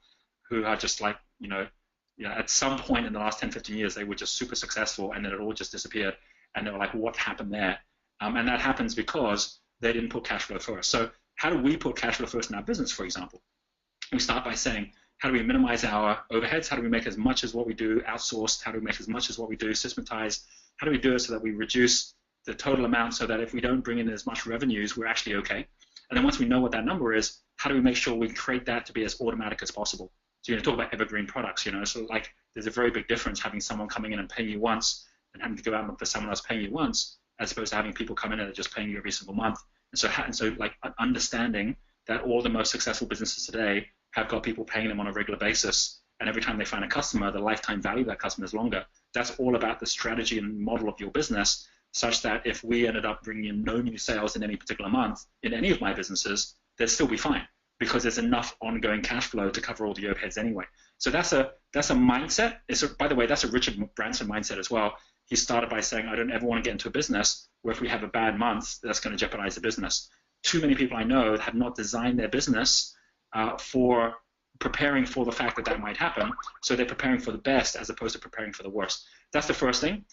who are just like, at some point in the last 10, 15 years, they were just super successful and then it all just disappeared. And they were like, what happened there? And that happens because they didn't put cash flow first. So how do we put cash flow first in our business, for example? We start by saying, how do we minimize our overheads? How do we make as much as what we do outsourced? How do we make as much as what we do systematized? How do we do it so that we reduce the total amount so that if we don't bring in as much revenues, we're actually okay? And then once we know what that number is, how do we make sure we create that to be as automatic as possible? So talk about evergreen products, so like there's a very big difference having someone coming in and paying you once and having to go out and look for someone else paying you once, as opposed to having people come in and they're just paying you every single month. And so like understanding that all the most successful businesses today have got people paying them on a regular basis, and every time they find a customer, the lifetime value of that customer is longer. That's all about the strategy and model of your business, such that if we ended up bringing in no new sales in any particular month in any of my businesses, they'd still be fine, because there's enough ongoing cash flow to cover all the overheads anyway. So that's a mindset. By the way, that's a Richard Branson mindset as well. He started by saying, I don't ever want to get into a business where if we have a bad month, that's going to jeopardize the business. Too many people I know have not designed their business for preparing for the fact that that might happen. So they're preparing for the best as opposed to preparing for the worst. That's the first thing,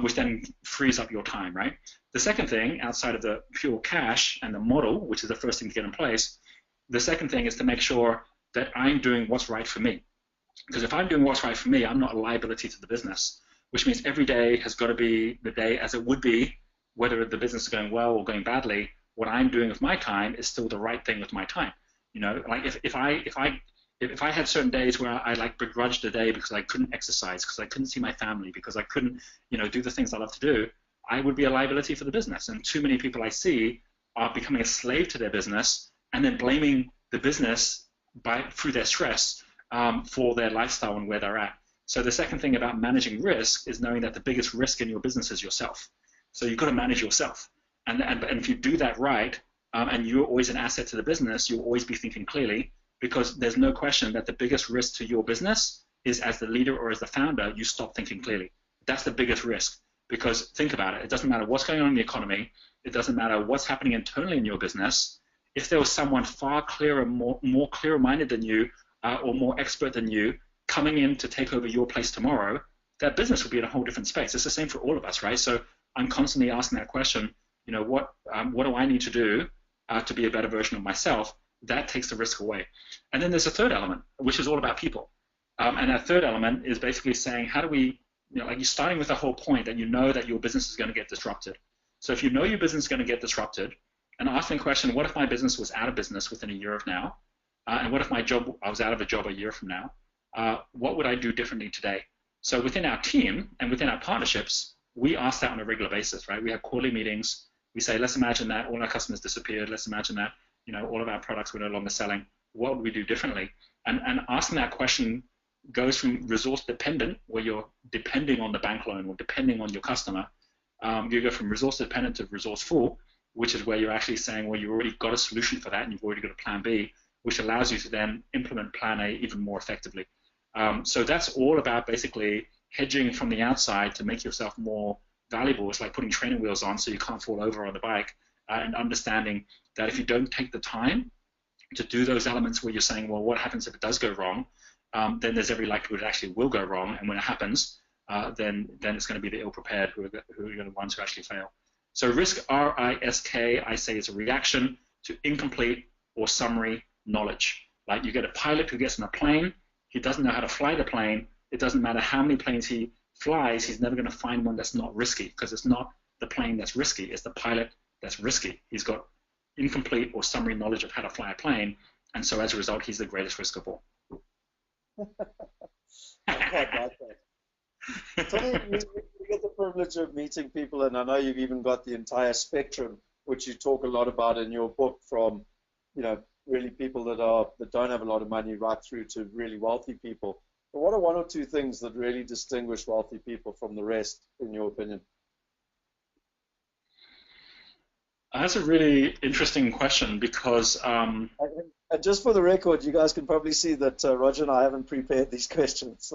which then frees up your time, right? The second thing, outside of the pure cash and the model, which is the first thing to get in place, the second thing is to make sure that I'm doing what's right for me. Because if I'm doing what's right for me, I'm not a liability to the business, which means every day has got to be the day as it would be, whether the business is going well or going badly. What I'm doing with my time is still the right thing with my time. Like if I had certain days where I like begrudged a day because I couldn't exercise, because I couldn't see my family, because I couldn't, do the things I love to do, I would be a liability for the business. And too many people I see are becoming a slave to their business and then blaming the business through their stress for their lifestyle and where they're at. So the second thing about managing risk is knowing that the biggest risk in your business is yourself. So you've got to manage yourself. And if you do that right, and you're always an asset to the business, you'll always be thinking clearly, because there's no question that the biggest risk to your business is, as the leader or as the founder, you stop thinking clearly. That's the biggest risk, because think about it. It doesn't matter what's going on in the economy. It doesn't matter what's happening internally in your business. If there was someone far clearer, more clear-minded than you, or more expert than you, coming in to take over your place tomorrow, that business would be in a whole different space. It's the same for all of us, right? So I'm constantly asking that question, what do I need to do to be a better version of myself? That takes the risk away. And then there's a third element, which is all about people. And that third element is basically saying, how do we, like you're starting with the whole point that you know that your business is going to get disrupted. So if you know your business is going to get disrupted, and asking the question, what if my business was out of business within a year of now? And what if I was out of a job a year from now? What would I do differently today? So within our team and within our partnerships, we ask that on a regular basis, right? We have quarterly meetings. We say, let's imagine that all our customers disappeared. Let's imagine that all of our products were no longer selling. What would we do differently? And asking that question goes from resource dependent, where you're depending on the bank loan or depending on your customer. You go from resource dependent to resourceful, which is where you're actually saying, well, you've already got a solution for that and you've already got a plan B, which allows you to then implement plan A even more effectively. So that's all about basically hedging from the outside to make yourself more valuable. It's like putting training wheels on so you can't fall over on the bike, and understanding that if you don't take the time to do those elements where you're saying, well, what happens if it does go wrong, then there's every likelihood it actually will go wrong. And when it happens, then it's going to be the ill-prepared who are the ones who actually fail. So risk, R-I-S-K, I say, is a reaction to incomplete or summary knowledge. Like you get a pilot who gets on a plane, he doesn't know how to fly the plane. It doesn't matter how many planes he flies, he's never going to find one that's not risky, because it's not the plane that's risky, it's the pilot that's risky. He's got incomplete or summary knowledge of how to fly a plane, and so as a result, he's the greatest risk of all. Tony, you get the privilege of meeting people, and I know you've even got the entire spectrum, which you talk a lot about in your book, from really people that don't have a lot of money right through to really wealthy people. But what are one or two things that really distinguish wealthy people from the rest, in your opinion? That's a really interesting question, because and just for the record, you guys can probably see that Roger and I haven't prepared these questions.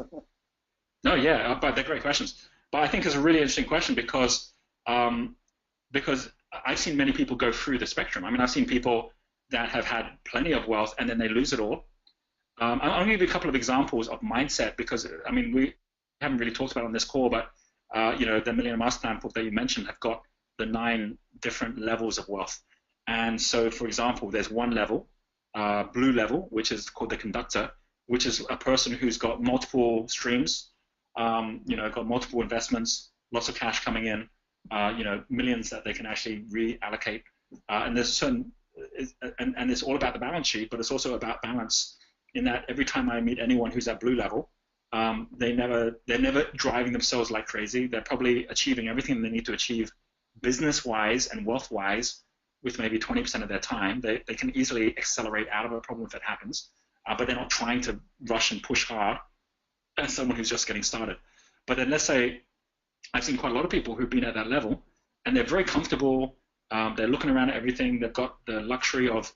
No, yeah, but they're great questions. But I think it's a really interesting question because I've seen many people go through the spectrum. I mean, I've seen people that have had plenty of wealth and then they lose it all. I'm going to give you a couple of examples of mindset, because I mean, we haven't really talked about it on this call, but the Millionaire Master Plan book that you mentioned have got the 9 different levels of wealth. And so, for example, there's one level, blue level, which is called the conductor, which is a person who's got multiple streams, got multiple investments, lots of cash coming in, millions that they can actually reallocate. And there's a certain and it's all about the balance sheet, but it's also about balance in that every time I meet anyone who's at blue level, they're never driving themselves like crazy. They're probably achieving everything they need to achieve business-wise and wealth-wise with maybe 20% of their time. They can easily accelerate out of a problem if it happens, but they're not trying to rush and push hard as someone who's just getting started. But then let's say I've seen quite a lot of people who've been at that level, and they're very comfortable. They're looking around at everything. They've got the luxury of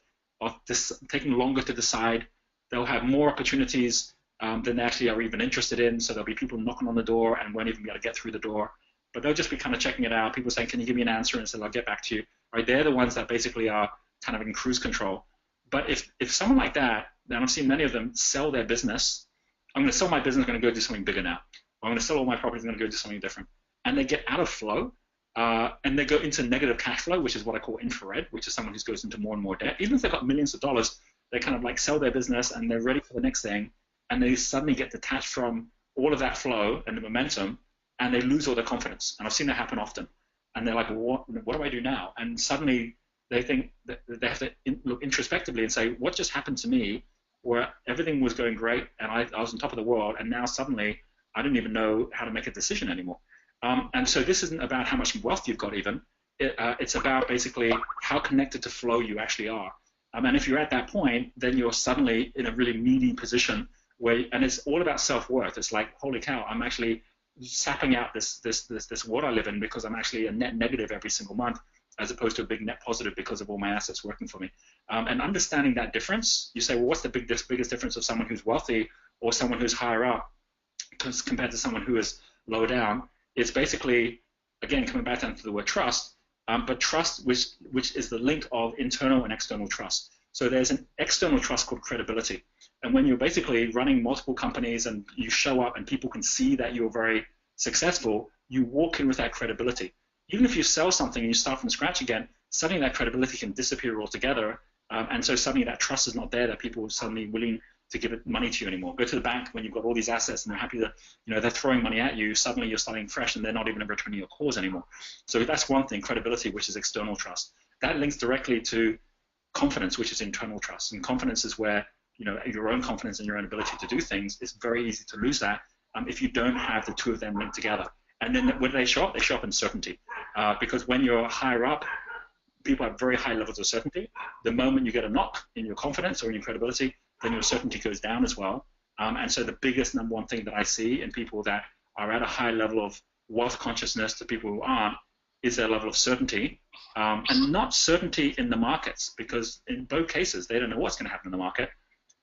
this taking longer to decide. They'll have more opportunities than they actually are even interested in. So there'll be people knocking on the door and won't even be able to get through the door. But they'll just be kind of checking it out. People saying, "Can you give me an answer?" And say, "I'll get back to you." Right? They're the ones that basically are kind of in cruise control. But if someone like that, and I've seen many of them sell their business, I'm going to sell my business, I'm going to go do something bigger now. I'm going to sell all my properties, I'm going to go do something different. And they get out of flow, and they go into negative cash flow, which is what I call infrared, which is someone who goes into more and more debt. Even if they've got millions of dollars, they kind of like sell their business and they're ready for the next thing, and they suddenly get detached from all of that flow and the momentum, and they lose all their confidence. And I've seen that happen often. And they're like, what do I do now? And suddenly they think that they have to look introspectively and say, what just happened to me where everything was going great and I was on top of the world, and now suddenly I don't even know how to make a decision anymore. And so this isn't about how much wealth you've got even. It's about basically how connected to flow you actually are. And if you're at that point, then you're suddenly in a really meaty position and it's all about self-worth. It's like, holy cow, I'm actually sapping out this world I live in because I'm actually a net negative every single month, as opposed to a big net positive because of all my assets working for me. And understanding that difference, you say, well, what's the biggest difference of someone who's wealthy or someone who's higher up compared to someone who is lower down? It's basically, again, coming back down to the word trust, but trust, which is the link of internal and external trust. So there's an external trust called credibility. And when you're basically running multiple companies and you show up and people can see that you're very successful, you walk in with that credibility. Even if you sell something and you start from scratch again, suddenly that credibility can disappear altogether. And so suddenly that trust is not there, that people are suddenly willing to give it money to you anymore. Go to the bank when you've got all these assets and they're happy that, they're throwing money at you. Suddenly you're starting fresh and they're not even returning your calls anymore. So that's one thing, credibility, which is external trust. That links directly to confidence, which is internal trust. And confidence is where, your own confidence in your own ability to do things. It's very easy to lose that if you don't have the two of them linked together. And then when they show up, they show up in certainty. Because when you're higher up, people have very high levels of certainty. The moment you get a knock in your confidence or in your credibility, then your certainty goes down as well. And so the biggest number one thing that I see in people that are at a high level of wealth consciousness to people who aren't is their level of certainty. And not certainty in the markets, because in both cases, they don't know what's going to happen in the market,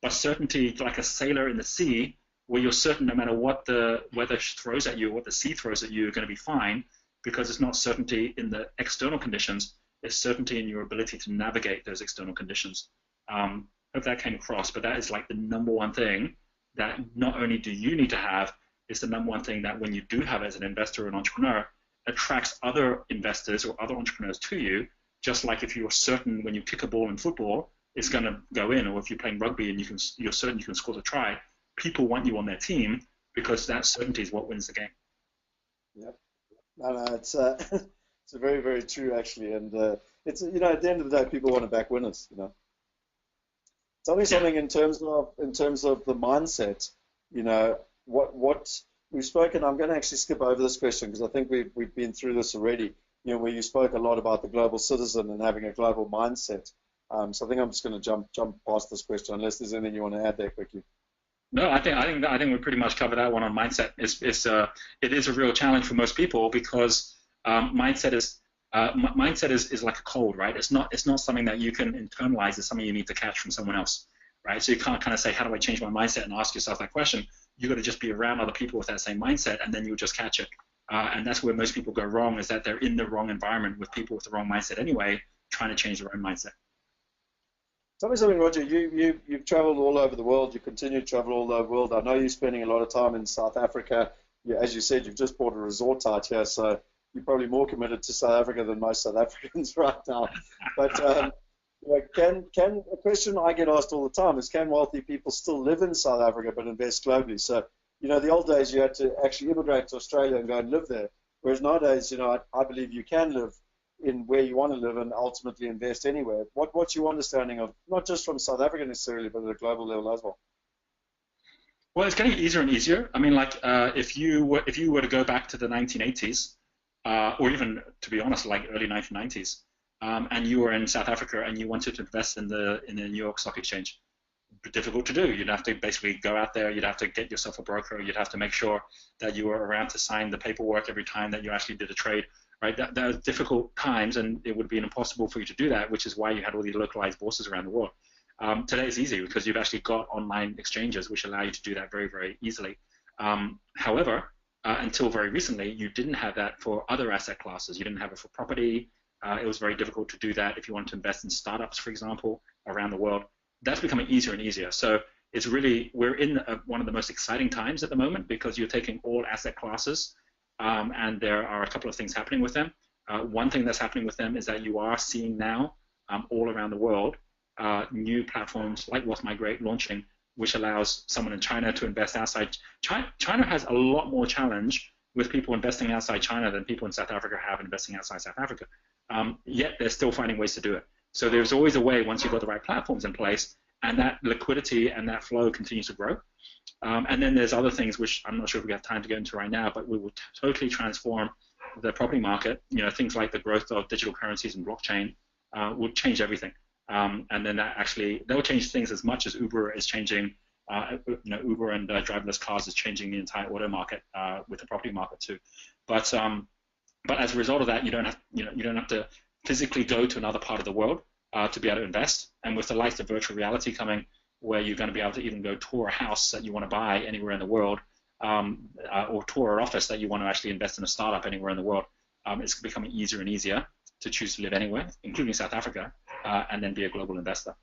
but certainty like a sailor in the sea, where you're certain no matter what the weather throws at you or what the sea throws at you, you're going to be fine, because it's not certainty in the external conditions, it's certainty in your ability to navigate those external conditions. Hope that came across, but that is like the number one thing that not only do you need to have, it's the number one thing that when you do have as an investor or an entrepreneur, attracts other investors or other entrepreneurs to you, just like if you're certain when you kick a ball in football, it's going to go in, or if you're playing rugby and you're certain you can score the try, people want you on their team because that certainty is what wins the game. Yep. No, it's it's very, very true actually, and it's at the end of the day, people want to back winners. Tell me something in terms of the mindset. What we've spoken. I'm going to actually skip over this question because I think we've been through this already. Where you spoke a lot about the global citizen and having a global mindset. So I think I'm just going to jump past this question unless there's anything you want to add there quickly. No, I think we pretty much covered that one on mindset. It is a real challenge for most people because mindset is like a cold, right? It's not something that you can internalize. It's something you need to catch from someone else, right? So you can't kind of say, how do I change my mindset, and ask yourself that question. You got to just be around other people with that same mindset, and then you'll just catch it. And that's where most people go wrong, is that they're in the wrong environment with people with the wrong mindset anyway, trying to change their own mindset. Tell me something, Roger. You've traveled all over the world. You continue to travel all over the world. I know you're spending a lot of time in South Africa. As you said, you've just bought a resort out here, so you're probably more committed to South Africa than most South Africans right now. But a question I get asked all the time is, can wealthy people still live in South Africa but invest globally? So, the old days you had to actually immigrate to Australia and go and live there, whereas nowadays, I believe you can live in where you want to live and ultimately invest anywhere. What's your understanding of, not just from South Africa necessarily, but at a global level as well? Well, it's getting easier and easier. I mean, like if you were to go back to the 1980s, or even, to be honest, like early 1990s, and you were in South Africa and you wanted to invest in the New York Stock Exchange, difficult to do. You'd have to basically go out there. You'd have to get yourself a broker. You'd have to make sure that you were around to sign the paperwork every time that you actually did a trade. Right? That are difficult times, and it would be impossible for you to do that, which is why you had all these localized bourses around the world. Today it's easy because you've actually got online exchanges which allow you to do that very, very easily. However, until very recently, you didn't have that for other asset classes. You didn't have it for property. It was very difficult to do that if you wanted to invest in startups, for example, around the world. That's becoming easier and easier. So it's really, we're in one of the most exciting times at the moment because you're taking all asset classes, and there are a couple of things happening with them. One thing that's happening with them is that you are seeing now all around the world new platforms like Wealth Migrate launching, which allows someone in China to invest outside. China has a lot more challenge with people investing outside China than people in South Africa have investing outside South Africa. Yet they're still finding ways to do it. So there's always a way once you've got the right platforms in place, and that liquidity and that flow continues to grow. And then there's other things which I'm not sure if we have time to go into right now, but we will totally transform the property market. You know, things like the growth of digital currencies and blockchain will change everything. And then they'll change things as much as Uber is changing. Uber and driverless cars is changing the entire auto market with the property market too. But as a result of that, you don't have to physically go to another part of the world to be able to invest. And with the likes of virtual reality coming, where you're going to be able to even go tour a house that you want to buy anywhere in the world, or tour an office that you want to actually invest in a startup anywhere in the world, it's becoming easier and easier to choose to live anywhere, including South Africa, and then be a global investor.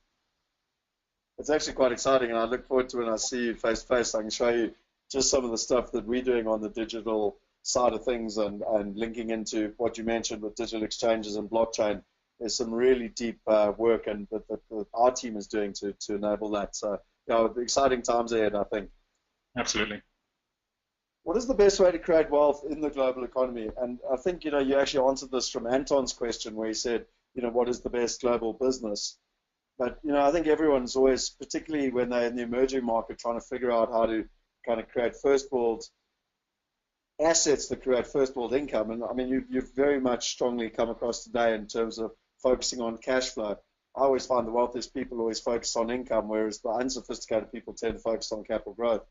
It's actually quite exciting, and I look forward to when I see you face to face. I can show you just some of the stuff that we're doing on the digital side of things, and linking into what you mentioned with digital exchanges and blockchain. There's some really deep work and that our team is doing to enable that. So, exciting times ahead, I think. Absolutely. What is the best way to create wealth in the global economy? And I think, you actually answered this from Anton's question where he said, what is the best global business? But, I think everyone's always, particularly when they're in the emerging market, trying to figure out how to kind of create first world assets that create first world income. And I mean, you've very much strongly come across today in terms of focusing on cash flow. I always find the wealthiest people always focus on income, whereas the unsophisticated people tend to focus on capital growth.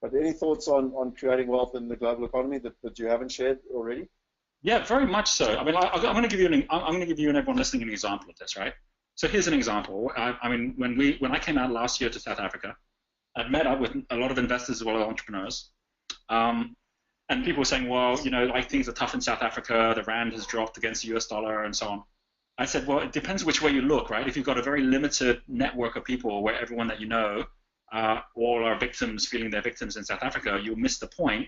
But any thoughts on creating wealth in the global economy that you haven't shared already? Yeah, very much so. I mean, I'm going to give you and everyone listening an example of this, right? So here's an example. I mean, when I came out last year to South Africa, I'd met up with a lot of investors as well as entrepreneurs, and people were saying, well, like things are tough in South Africa. The rand has dropped against the US dollar and so on. I said, well, it depends which way you look, right? If you've got a very limited network of people where everyone that you know all are victims feeling they're victims in South Africa, you'll miss the point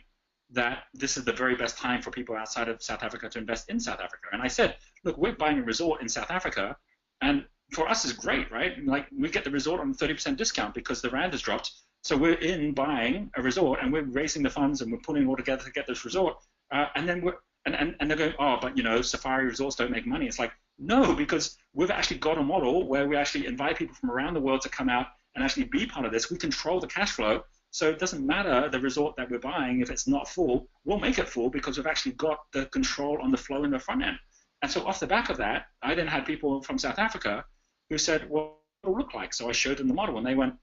that this is the very best time for people outside of South Africa to invest in South Africa. And I said, look, we're buying a resort in South Africa, and for us it's great, right? Like we get the resort on a 30% discount because the rand has dropped. So we're in buying a resort and we're raising the funds and we're putting it all together to get this resort. And then they're going, oh, but safari resorts don't make money. It's like, no, because we've actually got a model where we actually invite people from around the world to come out and actually be part of this. We control the cash flow. So it doesn't matter the resort that we're buying. If it's not full, we'll make it full because we've actually got the control on the flow in the front end. And so off the back of that, I then had people from South Africa who said, well, what will it look like? So I showed them the model and they went,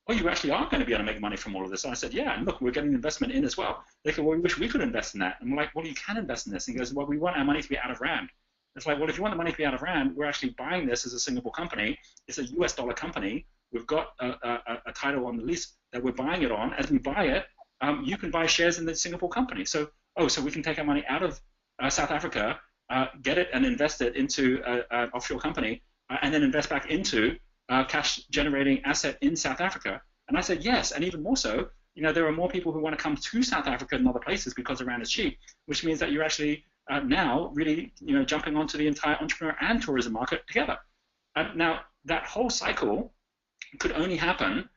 oh, you actually are going to be able to make money from all of this. And I said, yeah, and look, we're getting investment in as well. They go, well, we wish we could invest in that. And we're like, well, you can invest in this. And he goes, well, we want our money to be out of rand. It's like, well, if you want the money to be out of rand, we're actually buying this as a Singapore company. It's a US dollar company. We've got a title on the lease that we're buying it on. As we buy it, you can buy shares in the Singapore company. So we can take our money out of South Africa, get it and invest it into an offshore company, and then invest back into cash-generating asset in South Africa. And I said, yes, and even more so, there are more people who want to come to South Africa than other places because the rand is cheap, which means that you're actually now really, jumping onto the entire entrepreneur and tourism market together. Now, that whole cycle could only happen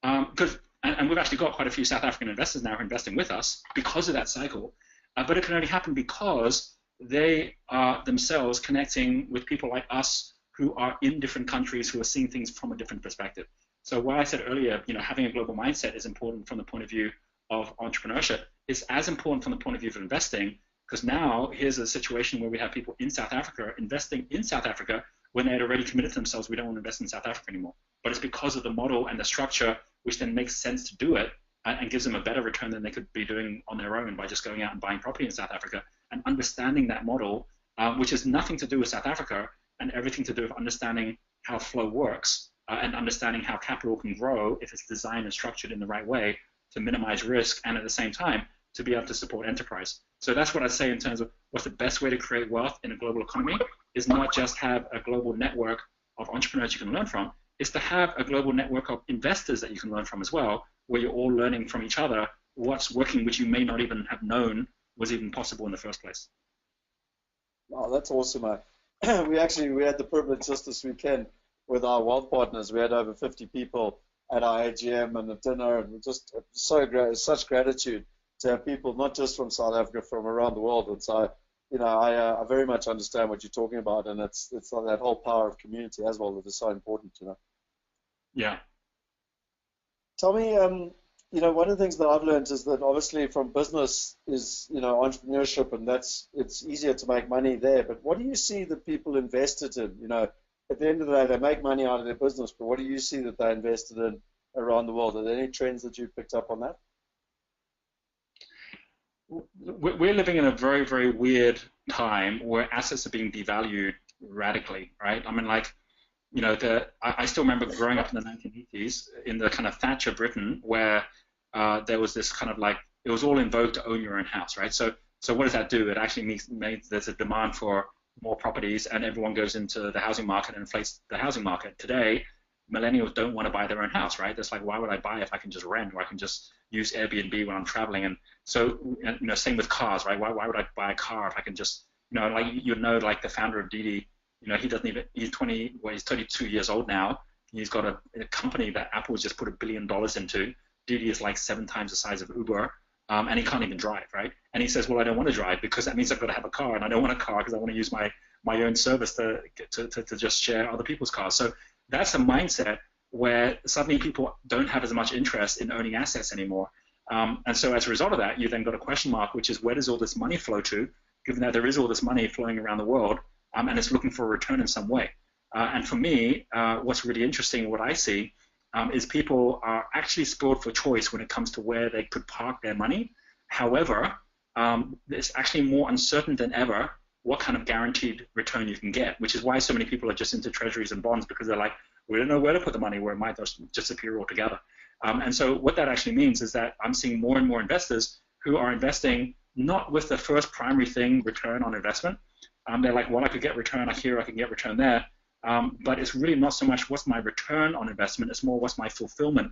because, and we've actually got quite a few South African investors now who are investing with us because of that cycle, but it can only happen because they are themselves connecting with people like us who are in different countries, who are seeing things from a different perspective. So what I said earlier, having a global mindset is important from the point of view of entrepreneurship. It's as important from the point of view of investing, because now here's a situation where we have people in South Africa investing in South Africa when they had already committed to themselves, we don't want to invest in South Africa anymore. But it's because of the model and the structure, which then makes sense to do it and gives them a better return than they could be doing on their own by just going out and buying property in South Africa. And understanding that model, which has nothing to do with South Africa and everything to do with understanding how flow works and understanding how capital can grow if it's designed and structured in the right way to minimize risk and at the same time to be able to support enterprise. So that's what I say in terms of what's the best way to create wealth in a global economy is not just have a global network of entrepreneurs you can learn from, is to have a global network of investors that you can learn from as well, where you're all learning from each other what's working, which you may not even have known was even possible in the first place. Oh, that's awesome. We had the privilege just this weekend with our wealth partners. We had over 50 people at our AGM and the dinner, and just such gratitude to have people not just from South Africa, from around the world. And so, I very much understand what you're talking about, and it's that whole power of community as well that is so important, Yeah. Tell me, one of the things that I've learned is that obviously from business is, entrepreneurship, and it's easier to make money there. But what do you see that people invested in? At the end of the day, they make money out of their business, but what do you see that they invested in around the world? Are there any trends that you've picked up on that? We're living in a very, very weird time where assets are being devalued radically, right? I mean, I still remember growing up in the 1980s in the kind of Thatcher Britain where there was this kind of it was all in vogue to own your own house, right? So what does that do? It actually means there's a demand for more properties and everyone goes into the housing market and inflates the housing market. Today, millennials don't want to buy their own house, right? It's like, why would I buy if I can just rent or I can just use Airbnb when I'm traveling? And so, same with cars, right? Why would I buy a car if I can just, the founder of Didi, he doesn't even, he's 32 years old now. He's got a company that Apple just put $1 billion into. Didi is like 7 times the size of Uber. And he can't even drive, right? And he says, well, I don't want to drive because that means I've got to have a car, and I don't want a car because I want to use my own service to just share other people's cars. So that's a mindset where suddenly people don't have as much interest in owning assets anymore. And so as a result of that, you then got a question mark, which is where does all this money flow to, given that there is all this money flowing around the world, and it's looking for a return in some way. And for me, what's really interesting, what I see, is people are actually spoiled for choice when it comes to where they could park their money. However, it's actually more uncertain than ever what kind of guaranteed return you can get, which is why so many people are just into treasuries and bonds, because they're like, we don't know where to put the money, where it might just disappear altogether. And so what that actually means is that I'm seeing more and more investors who are investing not with the first primary thing, return on investment. They're like, well, I could get return here, I can get return there. But it's really not so much what's my return on investment, it's more what's my fulfillment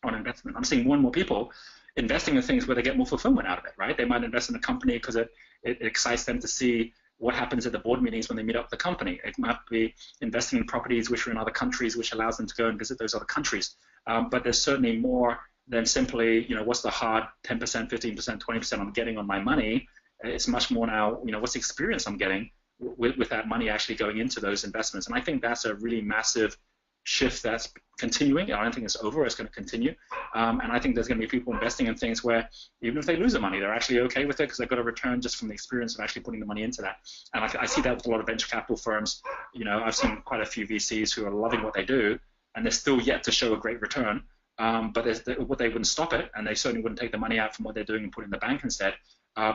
on investment. I'm seeing more and more people investing in things where they get more fulfillment out of it, right? They might invest in a company because it excites them to see what happens at the board meetings when they meet up with the company. It might be investing in properties which are in other countries, which allows them to go and visit those other countries. But there's certainly more than simply, what's the hard 10%, 15%, 20% I'm getting on my money. It's much more now, what's the experience I'm getting with that money actually going into those investments. And I think that's a really massive shift that's continuing. I don't think it's over, it's going to continue. And I think there's going to be people investing in things where even if they lose the money, they're actually okay with it because they've got a return just from the experience of actually putting the money into that. And I see that with a lot of venture capital firms. I've seen quite a few VCs who are loving what they do, and they're still yet to show a great return. But they wouldn't stop it, and they certainly wouldn't take the money out from what they're doing and put it in the bank instead,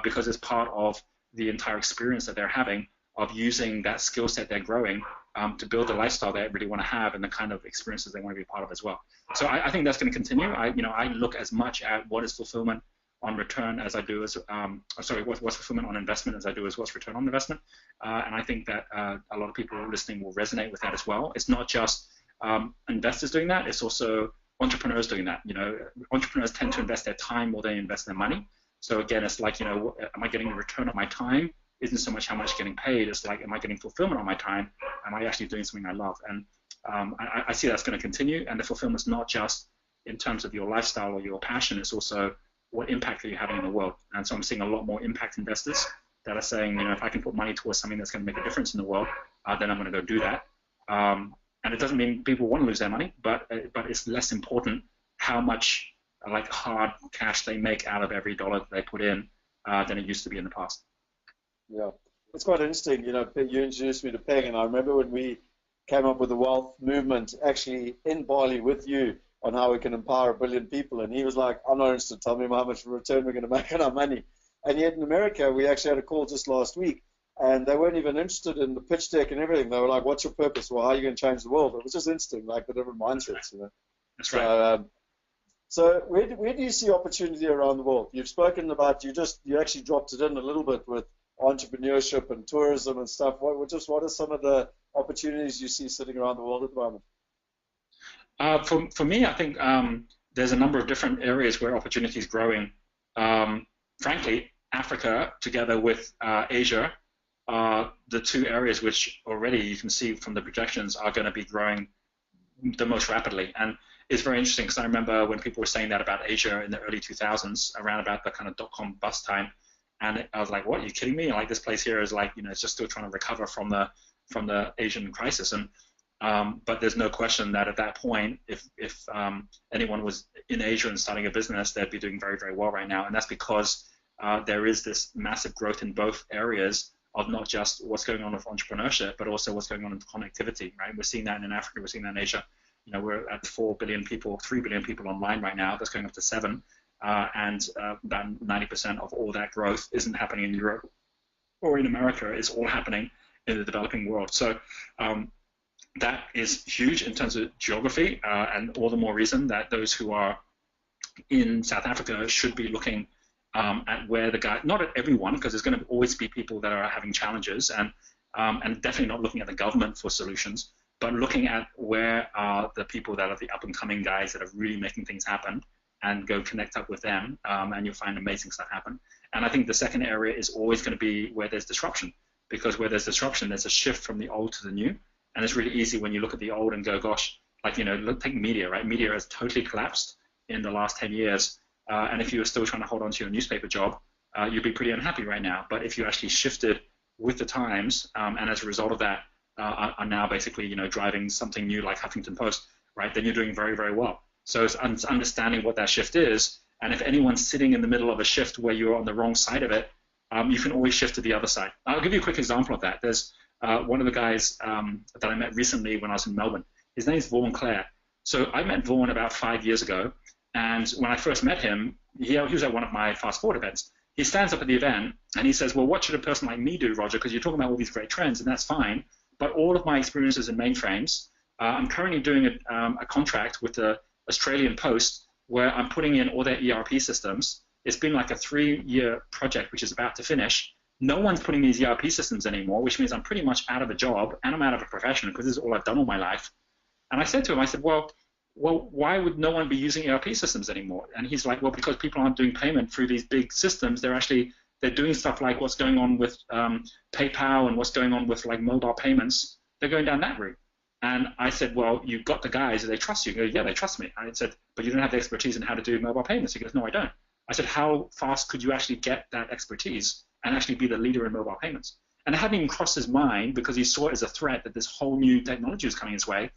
because it's part of the entire experience that they're having of using that skill set they're growing to build the lifestyle they really want to have and the kind of experiences they want to be a part of as well. So I think that's going to continue. I look as much at what is fulfillment on return as I do as what's fulfillment on investment as I do as what's return on investment. And I think that a lot of people listening will resonate with that as well. It's not just investors doing that; it's also entrepreneurs doing that. Entrepreneurs tend to invest their time more than they invest their money. So again, it's like, am I getting a return on my time? Isn't so much how much getting paid. It's like, am I getting fulfillment on my time? Am I actually doing something I love? And I see that's going to continue. And the fulfillment's not just in terms of your lifestyle or your passion. It's also what impact are you having in the world. And so I'm seeing a lot more impact investors that are saying, if I can put money towards something that's going to make a difference in the world, then I'm going to go do that. And it doesn't mean people want to lose their money, but it's less important how much like hard cash they make out of every dollar that they put in than it used to be in the past. Yeah, it's quite interesting. You introduced me to Picken, and I remember when we came up with the wealth movement actually in Bali with you on how we can empower 1 billion people, and he was like, I'm not interested, tell me how much return we're going to make on our money. And yet in America, we actually had a call just last week, and they weren't even interested in the pitch deck and everything. They were like, what's your purpose? Well, how are you going to change the world? It was just interesting, like the different mindsets, That's right. So where do you see opportunity around the world? You've spoken about, you actually dropped it in a little bit with entrepreneurship and tourism and stuff. What are some of the opportunities you see sitting around the world at the moment? For me, I think there's a number of different areas where opportunity is growing. Frankly, Africa together with Asia are the two areas which already you can see from the projections are going to be growing the most rapidly. And it's very interesting because I remember when people were saying that about Asia in the early 2000s, around about the kind of dot-com bust time, and I was like, what, are you kidding me? Like this place here is like, it's just still trying to recover from the Asian crisis. And but there's no question that at that point, if anyone was in Asia and starting a business, they'd be doing very, very well right now. And that's because there is this massive growth in both areas of not just what's going on with entrepreneurship, but also what's going on in connectivity, right? We're seeing that in Africa, we're seeing that in Asia. We're at 4 billion people, 3 billion people online right now. That's going up to 7. And about 90% of all that growth isn't happening in Europe or in America. It's all happening in the developing world. So that is huge in terms of geography, and all the more reason that those who are in South Africa should be looking at where the guy, not at everyone, because there's going to always be people that are having challenges, and definitely not looking at the government for solutions, but looking at where are the people that are the up-and-coming guys that are really making things happen, and go connect up with them, and you'll find amazing stuff happen. And I think the second area is always going to be where there's disruption, because where there's disruption, there's a shift from the old to the new, and it's really easy when you look at the old and go, gosh, like, take media, right? Media has totally collapsed in the last 10 years, and if you were still trying to hold on to your newspaper job, you'd be pretty unhappy right now. But if you actually shifted with the times, and as a result of that, are now basically, driving something new like Huffington Post, right? Then you're doing very, very well. So it's understanding what that shift is, and if anyone's sitting in the middle of a shift where you're on the wrong side of it, you can always shift to the other side. I'll give you a quick example of that. There's one of the guys that I met recently when I was in Melbourne. His name's Vaughan Clare. So I met Vaughan about 5 years ago, and when I first met him, he was at one of my fast forward events. He stands up at the event and he says, well, what should a person like me do, Roger? Because you're talking about all these great trends, and that's fine. But all of my experiences in mainframes, I'm currently doing a contract with the Australian Post where I'm putting in all their ERP systems. It's been like a 3-year project which is about to finish. No one's putting these ERP systems anymore, which means I'm pretty much out of a job and I'm out of a profession because this is all I've done all my life. And I said to him, I said, well, why would no one be using ERP systems anymore? And he's like, well, because people aren't doing payment through these big systems. They're doing stuff like what's going on with PayPal and what's going on with like mobile payments. They're going down that route. And I said, well, you've got the guys, they trust you. He goes, yeah, they trust me. I said, but you don't have the expertise in how to do mobile payments. He goes, no, I don't. I said, how fast could you actually get that expertise and actually be the leader in mobile payments? And it hadn't even crossed his mind, because he saw it as a threat that this whole new technology was coming his way,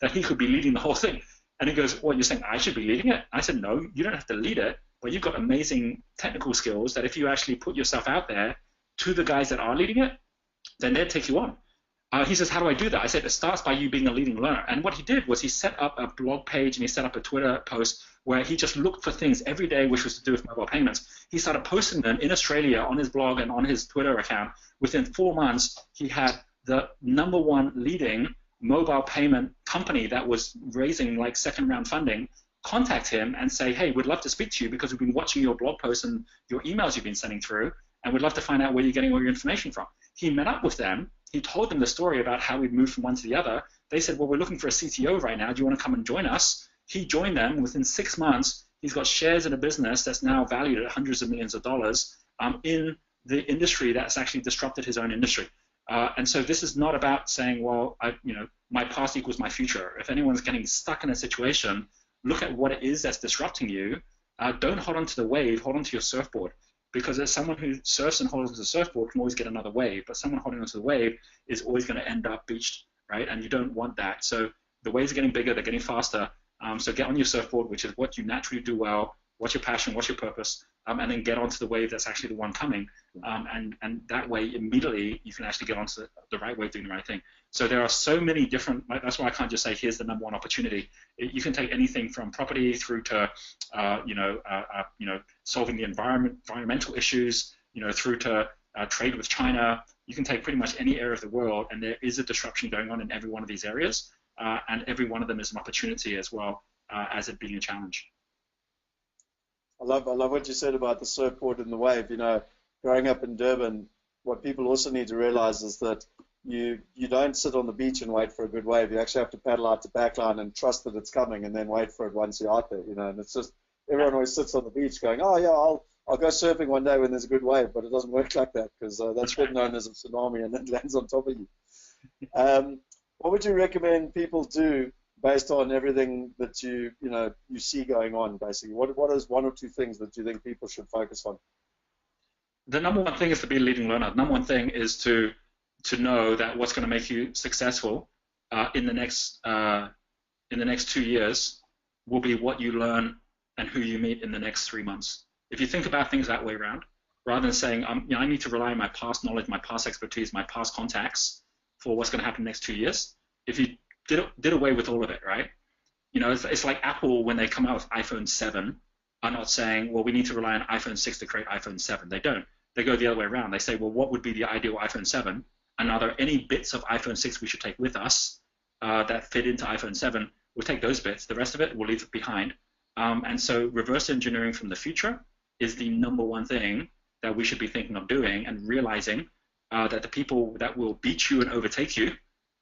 that he could be leading the whole thing. And he goes, well, you're saying I should be leading it? I said, no, you don't have to lead it, but you've got amazing technical skills that if you actually put yourself out there to the guys that are leading it, then they'll take you on. He says, how do I do that? I said, it starts by you being a leading learner. And what he did was he set up a blog page and he set up a Twitter post where he just looked for things every day which was to do with mobile payments. He started posting them in Australia on his blog and on his Twitter account. Within 4 months, he had the #1 leading mobile payment company that was raising like second-round funding contact him and say, hey, we'd love to speak to you because we've been watching your blog posts and your emails you've been sending through, and we'd love to find out where you're getting all your information from. He met up with them. He told them the story about how we'd moved from one to the other. They said, well, we're looking for a CTO right now. Do you want to come and join us? He joined them. Within 6 months, he's got shares in a business that's now valued at hundreds of millions of dollars in the industry that's actually disrupted his own industry. And so this is not about saying, well, my past equals my future. If anyone's getting stuck in a situation, look at what it is that's disrupting you. Don't hold on to the wave, hold on to your surfboard. because as someone who surfs and holds onto the surfboard can always get another wave, but someone holding onto the wave is always going to end up beached, right? And you don't want that. So the waves are getting bigger, they're getting faster. So get on your surfboard, which is what you naturally do well. What's your passion? What's your purpose? And then get onto the wave that's actually the one coming. And that way, immediately, you can actually get onto the right wave doing the right thing. So there are so many different, that's why I can't just say, here's the number one opportunity. You can take anything from property through to, solving the environmental issues, through to trade with China. You can take pretty much any area of the world, and there is a disruption going on in every one of these areas. And every one of them is an opportunity as well as it being a challenge. I love what you said about the surfboard and the wave. Growing up in Durban, what people also need to realize is that you don't sit on the beach and wait for a good wave. You actually have to paddle out to backline and trust that it's coming, and then wait for it once you're out there. And it's just, everyone always sits on the beach going, oh yeah, I'll go surfing one day when there's a good wave, but it doesn't work like that, because that's been known as a tsunami, and it lands on top of you. What would you recommend people do based on everything that you see going on, basically? What is one or two things that you think people should focus on? The number one thing is to be a leading learner. The number one thing is to know that what's going to make you successful in the next 2 years will be what you learn and who you meet in the next 3 months. If you think about things that way around, rather than saying, I need to rely on my past knowledge, my past expertise, my past contacts for what's going to happen in the next 2 years, if you did away with all of it, right? It's like Apple, when they come out with iPhone 7, are not saying, well, we need to rely on iPhone 6 to create iPhone 7. They don't. They go the other way around. They say, well, what would be the ideal iPhone 7? And are there any bits of iPhone 6 we should take with us that fit into iPhone 7? We'll take those bits. The rest of it, we'll leave it behind. And so reverse engineering from the future is the number one thing that we should be thinking of doing, and realizing that the people that will beat you and overtake you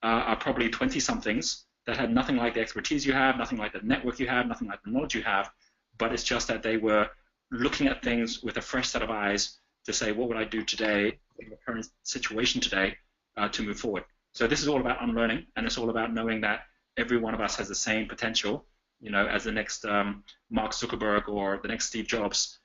are probably 20-somethings that had nothing like the expertise you have, nothing like the network you have, nothing like the knowledge you have, but it's just that they were looking at things with a fresh set of eyes to say, what would I do today in the current situation today to move forward? So this is all about unlearning, and it's all about knowing that every one of us has the same potential, as the next Mark Zuckerberg or the next Steve Jobs,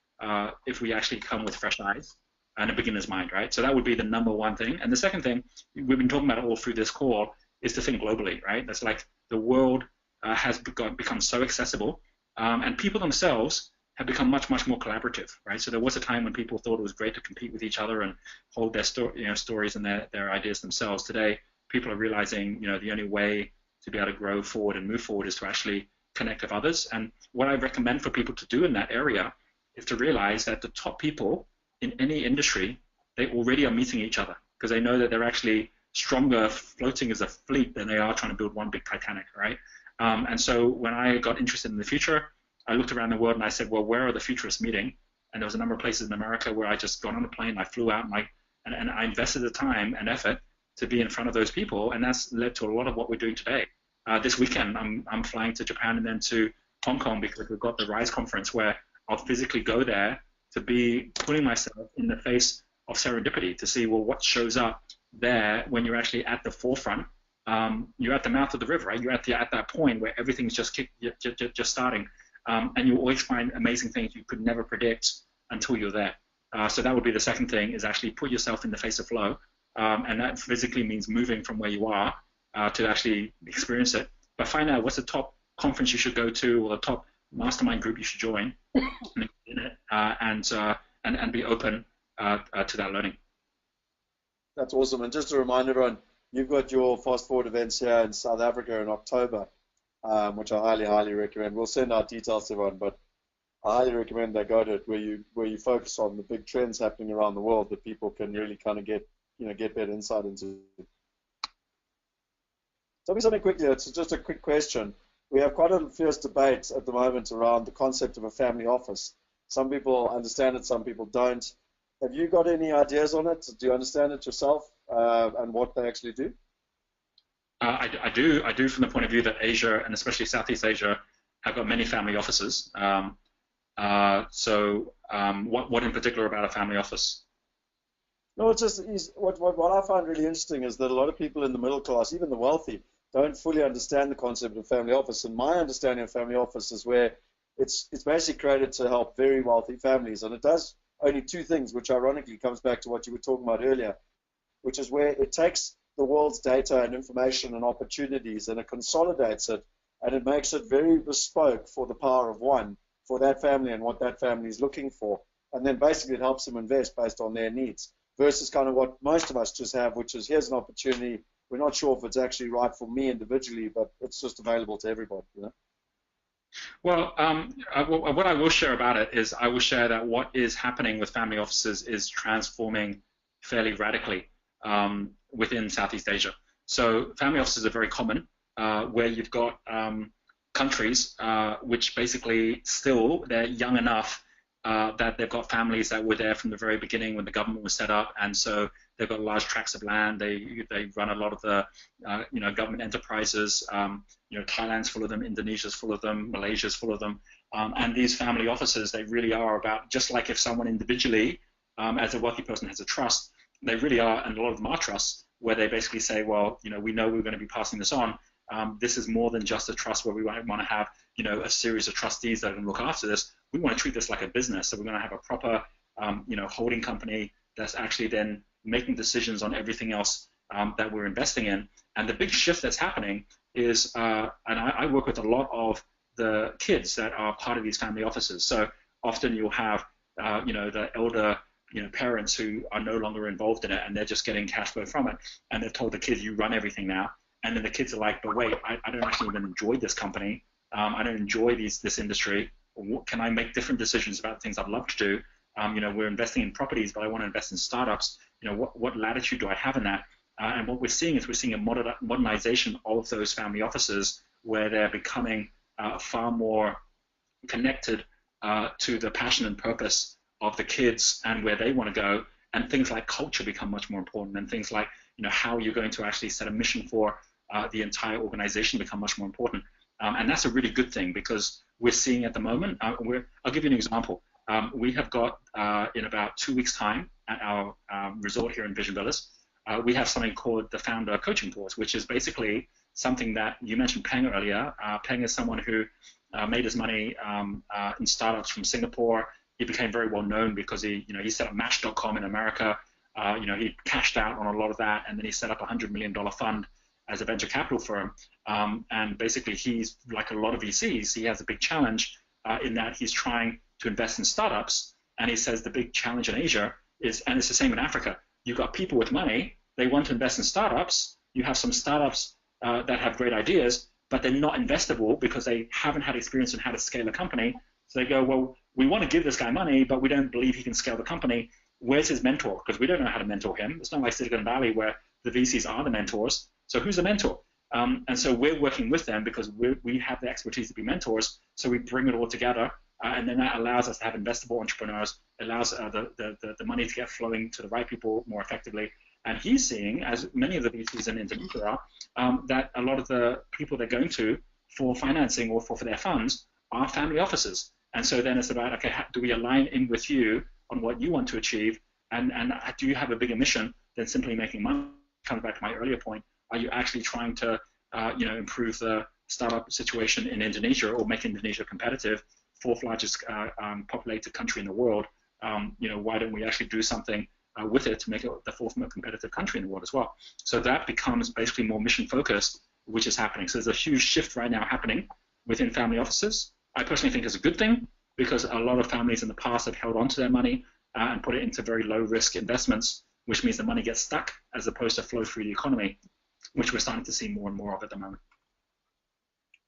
if we actually come with fresh eyes and a beginner's mind, right? So that would be the number one thing. And the second thing, we've been talking about it all through this call, is to think globally, right? That's like the world has become so accessible, and people themselves have become much, much more collaborative, right? So there was a time when people thought it was great to compete with each other and hold their stories and their ideas themselves. Today, people are realizing, the only way to be able to grow forward and move forward is to actually connect with others. And what I recommend for people to do in that area is to realize that the top people in any industry, they already are meeting each other, because they know that they're actually stronger floating as a fleet than they are trying to build one big Titanic, right? And so when I got interested in the future, I looked around the world and I said, well, where are the futurists meeting? And there was a number of places in America where I just got on a plane, I flew out, and I invested the time and effort to be in front of those people, and that's led to a lot of what we're doing today. This weekend, I'm flying to Japan and then to Hong Kong, because we've got the RISE conference where I'll physically go there to be putting myself in the face of serendipity to see, well, what shows up there when you're actually at the forefront. You're at the mouth of the river, right? You're at that point where everything's just starting, and you always find amazing things you could never predict until you're there. So that would be the second thing, is actually put yourself in the face of flow, and that physically means moving from where you are to actually experience it. But find out what's the top conference you should go to, or the top mastermind group you should join, and be open to that learning. That's awesome. And just to remind everyone, you've got your Fast Forward events here in South Africa in October, which I highly, highly recommend. We'll send out details to everyone, but I highly recommend they go to it, where you focus on the big trends happening around the world that people can really kind of get better insight into. Tell me something quickly. It's just a quick question. We have quite a fierce debate at the moment around the concept of a family office. Some people understand it, some people don't. Have you got any ideas on it? Do you understand it yourself, and what they actually do? I do from the point of view that Asia, and especially Southeast Asia, have got many family offices. So what in particular about a family office? No, it's just what I find really interesting is that a lot of people in the middle class, even the wealthy, don't fully understand the concept of family office. And my understanding of family office is where it's basically created to help very wealthy families, and it does only two things, which ironically comes back to what you were talking about earlier, which is where it takes the world's data and information and opportunities and it consolidates it and it makes it very bespoke for the power of one, for that family and what that family is looking for. And then basically it helps them invest based on their needs versus kind of what most of us just have, which is here's an opportunity. We're not sure if it's actually right for me individually, but it's just available to everybody, you know? Well, what I will share about it is I will share that what is happening with family offices is transforming fairly radically within Southeast Asia. So family offices are very common where you've got countries which basically still, they're young enough that they've got families that were there from the very beginning when the government was set up, and so they've got large tracts of land. They run a lot of the government enterprises. Thailand's full of them, Indonesia's full of them, Malaysia's full of them, and these family offices, they really are about, just like if someone individually as a wealthy person has a trust, they really are, and a lot of them are trusts, where they basically say, well, we know we're going to be passing this on. This is more than just a trust where we want to have, a series of trustees that can look after this. We want to treat this like a business. So we're going to have a proper, holding company that's actually then making decisions on everything else that we're investing in. And the big shift that's happening is, and I work with a lot of the kids that are part of these family offices. So often you'll have, the elder, parents who are no longer involved in it and they're just getting cash flow from it. And they've told the kids, you run everything now. And then the kids are like, but wait, I don't actually even enjoy this company. I don't enjoy this industry. Can I make different decisions about things I'd love to do? We're investing in properties, but I want to invest in startups. What latitude do I have in that? And what we're seeing is a modernization of those family offices where they're becoming far more connected to the passion and purpose of the kids and where they want to go. And things like culture become much more important, and things like how you're going to actually set a mission for the entire organization become much more important. And that's a really good thing, because we're seeing at the moment, I'll give you an example. We have got, in about 2 weeks' time at our resort here in Vision Villas, we have something called the Founder Coaching Course, which is basically something that you mentioned Peng earlier. Peng is someone who made his money in startups from Singapore. He became very well known because he set up Match.com in America. He cashed out on a lot of that, and then he set up a $100 million fund as a venture capital firm. And basically, he's like a lot of VCs. He has a big challenge in that he's trying to invest in startups. And he says the big challenge in Asia is, and it's the same in Africa, you've got people with money, they want to invest in startups. You have some startups that have great ideas, but they're not investable because they haven't had experience in how to scale a company. So they go, well, we want to give this guy money, but we don't believe he can scale the company. Where's his mentor? Because we don't know how to mentor him. It's not like Silicon Valley where the VCs are the mentors. So who's the mentor? And so we're working with them because we have the expertise to be mentors. So we bring it all together, and then that allows us to have investable entrepreneurs, allows the money to get flowing to the right people more effectively. And he's seeing, as many of the VCs in Indonesia are, that a lot of the people they're going to for financing or for their funds are family offices. And so then it's about, okay, do we align in with you on what you want to achieve? And do you have a bigger mission than simply making money? Comes back to my earlier point. Are you actually trying to, improve the startup situation in Indonesia or make Indonesia competitive, fourth largest populated country in the world? Why don't we actually do something with it to make it the fourth most competitive country in the world as well? So that becomes basically more mission focused, which is happening. So there's a huge shift right now happening within family offices. I personally think it's a good thing because a lot of families in the past have held on to their money and put it into very low risk investments, which means the money gets stuck as opposed to flow through the economy, which we're starting to see more and more of at the moment.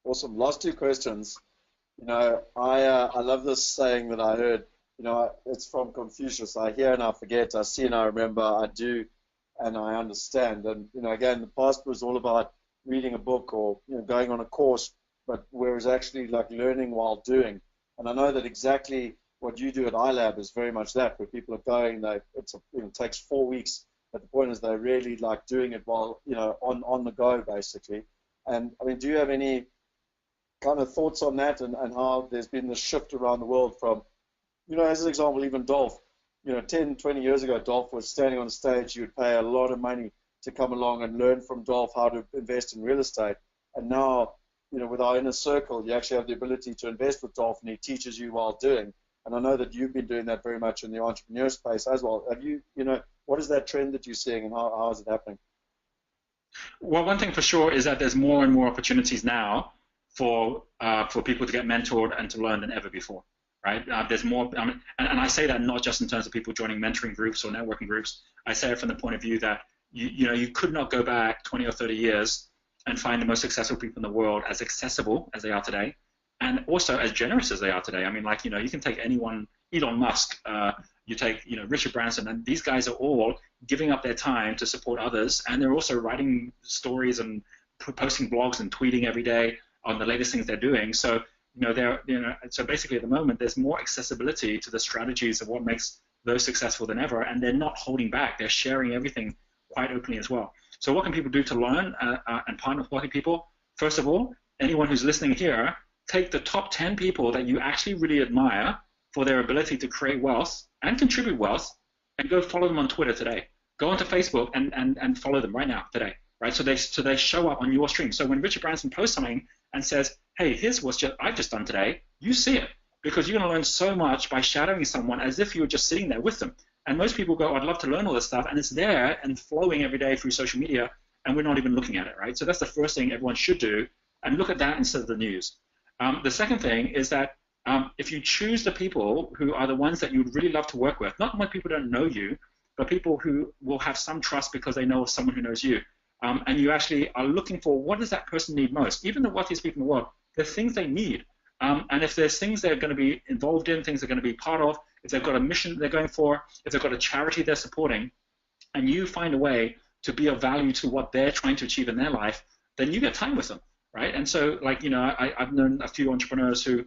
Awesome. Last two questions. I love this saying that I heard. It's from Confucius. I hear and I forget. I see and I remember. I do and I understand. And again, the past was all about reading a book or going on a course, but whereas actually like learning while doing. And I know that exactly what you do at iLab is very much that, where people are going. It takes 4 weeks. But the point is they're really like doing it while on the go basically. And I mean, do you have any kind of thoughts on that and how there's been this shift around the world from, as an example, even Dolph, 10, 20 years ago, Dolph was standing on the stage. You would pay a lot of money to come along and learn from Dolph how to invest in real estate. And now, with our inner circle, you actually have the ability to invest with Dolph and he teaches you while doing. And I know that you've been doing that very much in the entrepreneur space as well. Have you, what is that trend that you're seeing, and how is it happening? Well, one thing for sure is that there's more and more opportunities now for people to get mentored and to learn than ever before, right? There's more, and I say that not just in terms of people joining mentoring groups or networking groups. I say it from the point of view that you could not go back 20 or 30 years and find the most successful people in the world as accessible as they are today, and also as generous as they are today. I mean, like, you can take anyone, Elon Musk, you take, Richard Branson, and these guys are all giving up their time to support others, and they're also writing stories and posting blogs and tweeting every day on the latest things they're doing. So, so basically at the moment, there's more accessibility to the strategies of what makes those successful than ever, and they're not holding back. They're sharing everything quite openly as well. So what can people do to learn and partner with wealthy people? First of all, anyone who's listening here, take the top 10 people that you actually really admire for their ability to create wealth and contribute wealth, and go follow them on Twitter today. Go onto Facebook and follow them right now, today, right? So they show up on your stream. So when Richard Branson posts something and says, hey, here's what I've just done today, you see it, because you're going to learn so much by shadowing someone as if you were just sitting there with them. And most people go, I'd love to learn all this stuff, and it's there and flowing every day through social media, and we're not even looking at it, right? So that's the first thing everyone should do, and look at that instead of the news. The second thing is that if you choose the people who are the ones that you'd really love to work with, not when people don't know you, but people who will have some trust because they know someone who knows you, and you actually are looking for what does that person need most. Even the wealthiest people in the world, there's things they need. And if there's things they're going to be involved in, things they're going to be part of, if they've got a mission they're going for, if they've got a charity they're supporting, and you find a way to be of value to what they're trying to achieve in their life, then you get time with them, right? And so, like, I've known a few entrepreneurs who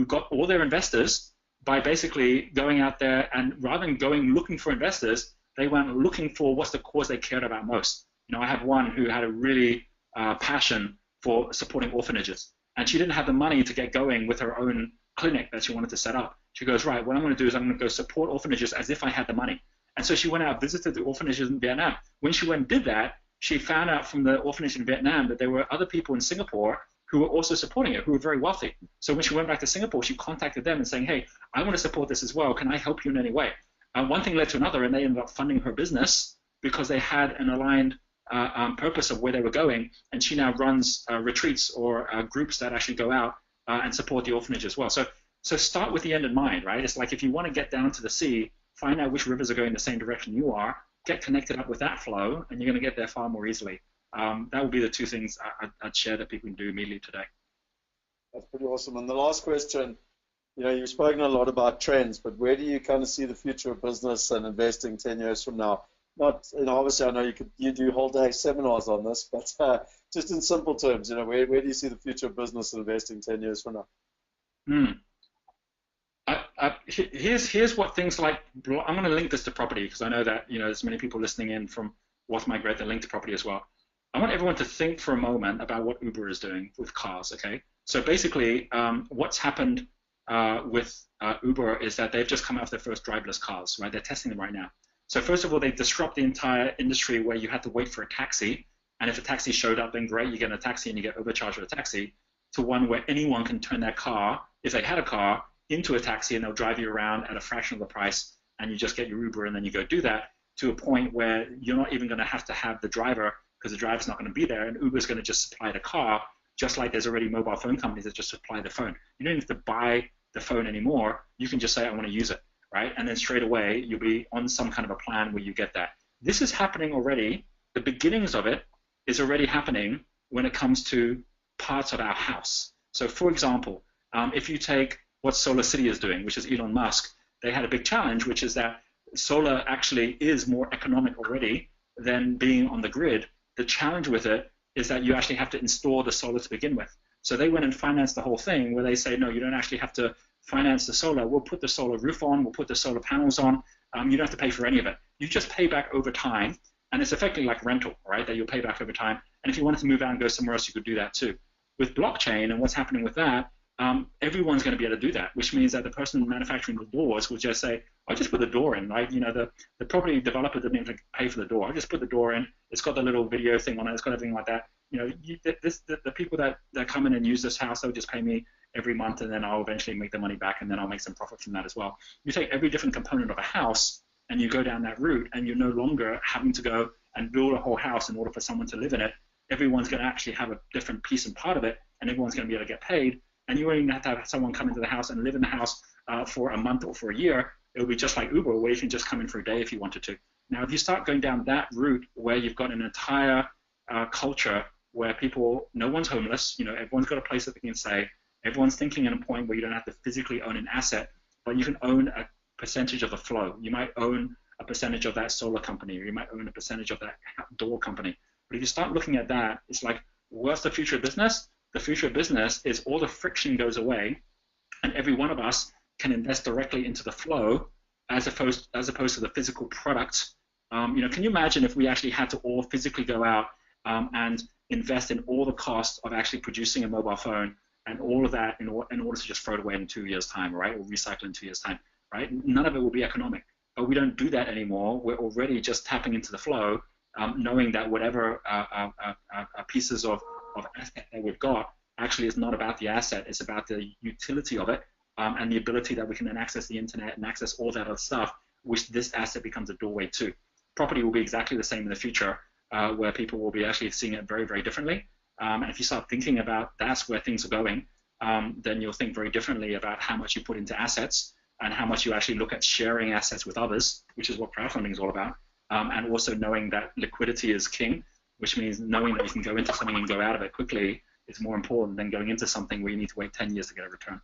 got all their investors by basically going out there, and rather than going looking for investors, they went looking for what's the cause they cared about most. I have one who had a really passion for supporting orphanages, and she didn't have the money to get going with her own clinic that she wanted to set up. She goes, right, what I'm going to do is I'm going to go support orphanages as if I had the money. And so she went out, visited the orphanages in Vietnam. When she went and did that, she found out from the orphanage in Vietnam that there were other people in Singapore who were also supporting it, who were very wealthy. So when she went back to Singapore, she contacted them and saying, hey, I want to support this as well. Can I help you in any way? One thing led to another, and they ended up funding her business because they had an aligned purpose of where they were going. And she now runs retreats or groups that actually go out and support the orphanage as well. So start with the end in mind, right? It's like if you want to get down to the sea, find out which rivers are going the same direction you are, get connected up with that flow, and you're going to get there far more easily. That would be the two things I'd share that people can do immediately today. That's pretty awesome. And the last question, you've spoken a lot about trends, but where do you kind of see the future of business and investing 10 years from now? Not, obviously I know you do whole day seminars on this, but just in simple terms, where do you see the future of business and investing 10 years from now? Here's what things like, I'm going to link this to property because I know that, there's many people listening in from Wealth Migrate that link to property as well. I want everyone to think for a moment about what Uber is doing with cars, okay? So basically, what's happened with Uber is that they've just come out with their first driverless cars, right? They're testing them right now. So first of all, they disrupt the entire industry where you had to wait for a taxi, and if a taxi showed up, then great, you get a taxi and you get overcharged for a taxi, to one where anyone can turn their car, if they had a car, into a taxi and they'll drive you around at a fraction of the price, and you just get your Uber and then you go do that, to a point where you're not even going to have the driver because the driver's not going to be there, and Uber's going to just supply the car, just like there's already mobile phone companies that just supply the phone. You don't have to buy the phone anymore. You can just say, I want to use it, right? And then straight away, you'll be on some kind of a plan where you get that. This is happening already. The beginnings of it is already happening when it comes to parts of our house. So for example, if you take what Solar City is doing, which is Elon Musk, they had a big challenge, which is that solar actually is more economic already than being on the grid. The challenge with it is that you actually have to install the solar to begin with. So they went and financed the whole thing where they say, no, you don't actually have to finance the solar. We'll put the solar roof on. We'll put the solar panels on. You don't have to pay for any of it. You just pay back over time. And it's effectively like rental, right, that you'll pay back over time. And if you wanted to move out and go somewhere else, you could do that too. With blockchain and what's happening with that, everyone's going to be able to do that, which means that the person manufacturing the doors will just say, I just put the door in, right? The property developer didn't even pay for the door. I just put the door in. It's got the little video thing on it. It's got everything like that. the people that come in and use this house, they'll just pay me every month, and then I'll eventually make the money back, and then I'll make some profit from that as well. You take every different component of a house and you go down that route, and you're no longer having to go and build a whole house in order for someone to live in it. Everyone's going to actually have a different piece and part of it, and everyone's going to be able to get paid. And you won't even have to have someone come into the house and live in the house for a month or for a year. It'll be just like Uber, where you can just come in for a day if you wanted to. Now, if you start going down that route where you've got an entire culture where no one's homeless, everyone's got a place that they can stay, everyone's thinking at a point where you don't have to physically own an asset, but you can own a percentage of the flow. You might own a percentage of that solar company, or you might own a percentage of that door company. But if you start looking at that, it's like, what's the future of business? The future of business is all the friction goes away, and every one of us can invest directly into the flow as opposed to the physical product. Can you imagine if we actually had to all physically go out and invest in all the cost of actually producing a mobile phone and all of that in order to just throw it away in 2 years' time, right? Or recycle in 2 years' time, right? None of it will be economic. But we don't do that anymore. We're already just tapping into the flow, knowing that whatever pieces of asset that we've got actually is not about the asset. It's about the utility of it and the ability that we can then access the internet and access all that other stuff, which this asset becomes a doorway to. Property will be exactly the same in the future, where people will be actually seeing it very, very differently. And if you start thinking about that's where things are going, then you'll think very differently about how much you put into assets and how much you actually look at sharing assets with others, which is what crowdfunding is all about. And also knowing that liquidity is king, which means knowing that you can go into something and go out of it quickly is more important than going into something where you need to wait 10 years to get a return.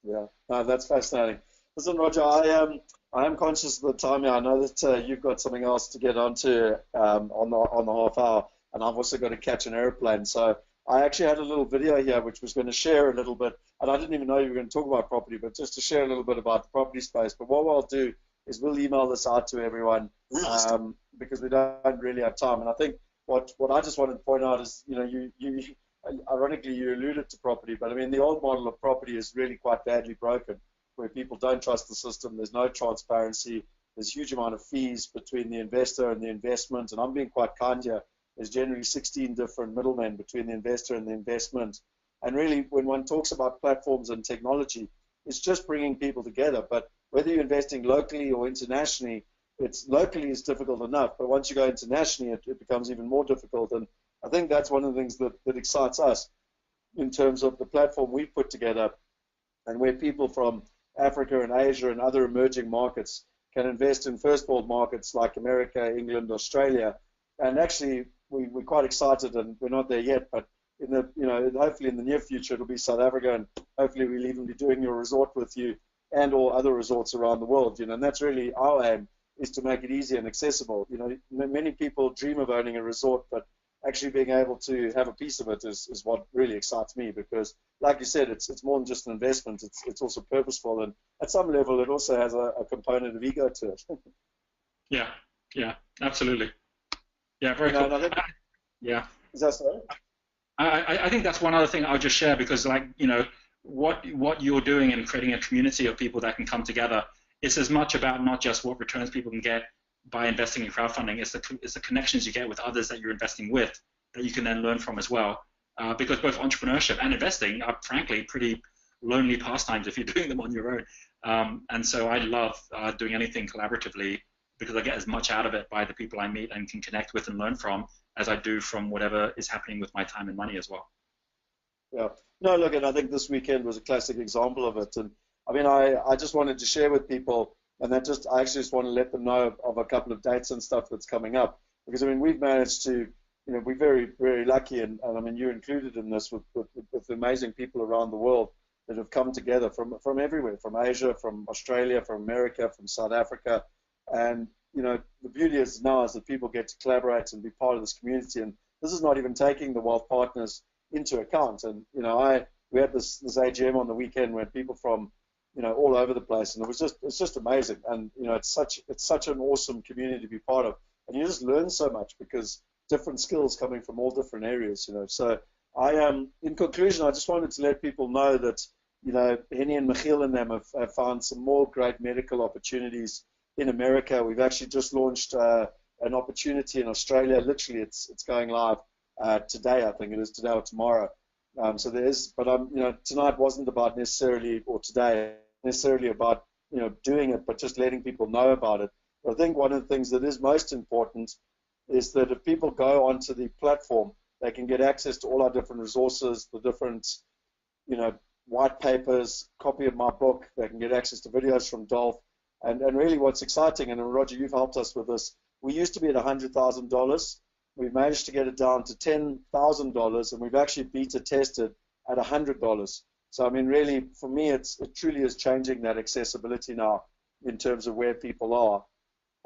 Yeah, that's fascinating. Listen, Roger, I am conscious of the time here. I know that you've got something else to get onto on the half hour, and I've also got to catch an airplane. So I actually had a little video here which was going to share a little bit, and I didn't even know you were going to talk about property, but just to share a little bit about the property space. But what I'll do is we'll email this out to everyone because we don't really have time. And I think what I just wanted to point out is, you ironically, you alluded to property, but I mean, the old model of property is really quite badly broken, where people don't trust the system. There's no transparency. There's a huge amount of fees between the investor and the investment. And I'm being quite kind here. There's generally 16 different middlemen between the investor and the investment. And really, when one talks about platforms and technology, it's just bringing people together. But whether you're investing locally or internationally, locally is difficult enough. But once you go internationally, it becomes even more difficult. And I think that's one of the things that excites us in terms of the platform we've put together, and where people from Africa and Asia and other emerging markets can invest in first world markets like America, England, Australia. And actually, we're quite excited, and we're not there yet, but hopefully in the near future it'll be South Africa, and hopefully we'll even be doing your resort with you and or other resorts around the world. And that's really our aim, is to make it easy and accessible. Many people dream of owning a resort, but actually being able to have a piece of it is what really excites me, because like you said, it's more than just an investment. It's also purposeful, and at some level it also has a component of ego to it. Yeah, absolutely. Yeah, very cool. Yeah. Is that so? I think that's one other thing I'll just share, because what you're doing in creating a community of people that can come together is as much about not just what returns people can get by investing in crowdfunding. It's the connections you get with others that you're investing with that you can then learn from as well. Because both entrepreneurship and investing are frankly pretty lonely pastimes if you're doing them on your own. And so I love doing anything collaboratively, because I get as much out of it by the people I meet and can connect with and learn from as I do from whatever is happening with my time and money as well. Yeah. No, look, and I think this weekend was a classic example of it. And I mean, I just wanted to share with people, and I actually just want to let them know of a couple of dates and stuff that's coming up. Because I mean, we've managed to, we're very, very lucky, and I mean, you're included in this with amazing people around the world that have come together from everywhere, from Asia, from Australia, from America, from South Africa. And the beauty is now is that people get to collaborate and be part of this community. And this is not even taking the wealth partners into account. And we had this AGM on the weekend where people from all over the place, and it's just amazing. And it's such an awesome community to be part of, and you just learn so much, because different skills coming from all different areas. So in conclusion, I just wanted to let people know that Henny and Michiel and them have found some more great medical opportunities in America. We've actually just launched an opportunity in Australia. Literally, it's going live. today. I think it is today or tomorrow. So there is, but tonight wasn't about necessarily, or today necessarily about doing it, but just letting people know about it. But I think one of the things that is most important is that if people go onto the platform, they can get access to all our different resources, the different white papers, copy of my book. They can get access to videos from Dolph. And really what's exciting, and Roger, you've helped us with this, we used to be at $100,000. We've managed to get it down to $10,000, and we've actually beta tested at $100. So, I mean, really, for me, it truly is changing that accessibility now in terms of where people are.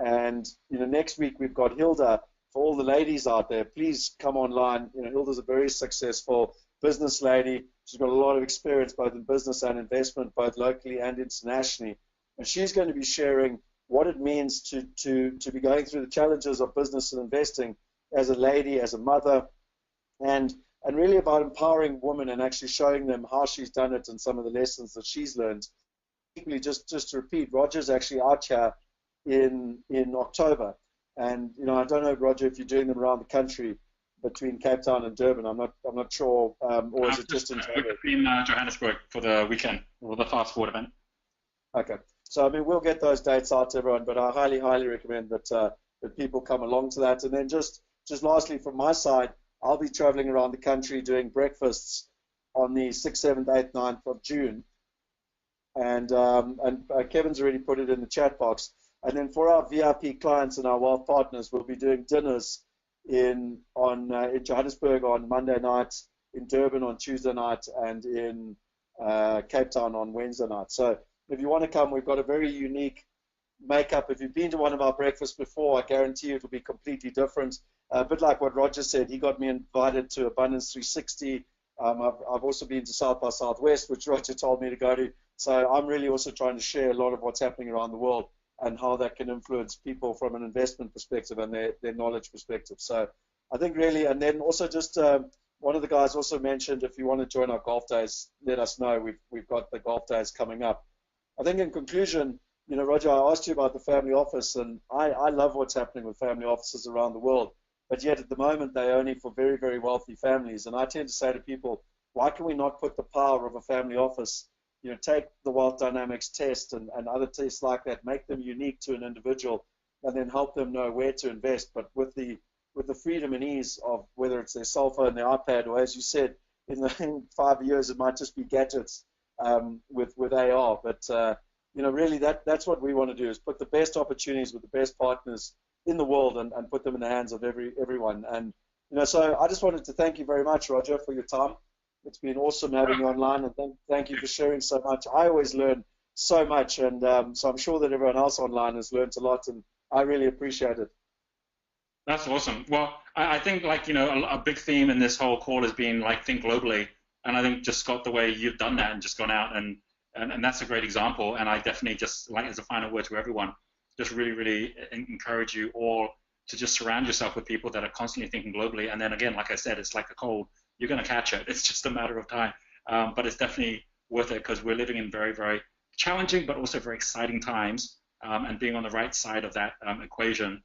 And, next week we've got Hilda. For all the ladies out there, please come online. Hilda's a very successful business lady. She's got a lot of experience both in business and investment, both locally and internationally. And she's going to be sharing what it means to be going through the challenges of business and investing as a lady, as a mother, and really about empowering women and actually showing them how she's done it and some of the lessons that she's learned. Equally, just to repeat, Roger's actually out here in October. And, I don't know, Roger, if you're doing them around the country between Cape Town and Durban. I'm not sure, or is it just in Johannesburg for the weekend, or the fast forward event? Okay. So, I mean, we'll get those dates out to everyone, but I highly, highly recommend that people come along to that. And then just lastly, from my side, I'll be traveling around the country doing breakfasts on the 6th, 7th, 8th, 9th of June. And Kevin's already put it in the chat box. And then for our VIP clients and our wealth partners, we'll be doing dinners in Johannesburg on Monday night, in Durban on Tuesday night, and in Cape Town on Wednesday night. So if you want to come, we've got a very unique makeup. If you've been to one of our breakfasts before, I guarantee you it'll be completely different. A bit like what Roger said, he got me invited to Abundance 360. I've also been to South by Southwest, which Roger told me to go to. So I'm really also trying to share a lot of what's happening around the world and how that can influence people from an investment perspective and their knowledge perspective. So I think really, and then also just one of the guys also mentioned, if you want to join our golf days, let us know. We've got the golf days coming up. I think in conclusion, Roger, I asked you about the family office, and I love what's happening with family offices around the world, but yet at the moment they're only for very, very wealthy families. And I tend to say to people, why can we not put the power of a family office, take the wealth dynamics test and other tests like that, make them unique to an individual, and then help them know where to invest, but with the freedom and ease of whether it's their cell phone, their iPad, or as you said, in 5 years it might just be gadgets with AR. But really that's what we want to do, is put the best opportunities with the best partners in the world and put them in the hands of everyone. And so I just wanted to thank you very much, Roger, for your time. It's been awesome having you online, and thank you for sharing so much. I always learn so much, and so I'm sure that everyone else online has learned a lot, and I really appreciate it. That's awesome. Well, I think a big theme in this whole call has been think globally, and I think just Scott, the way you've done that and just gone out and that's a great example. And I definitely just as a final word to everyone, just really, really encourage you all to just surround yourself with people that are constantly thinking globally. And then again, like I said, it's like a cold. You're going to catch it. It's just a matter of time. But it's definitely worth it, because we're living in very, very challenging but also very exciting times. And being on the right side of that equation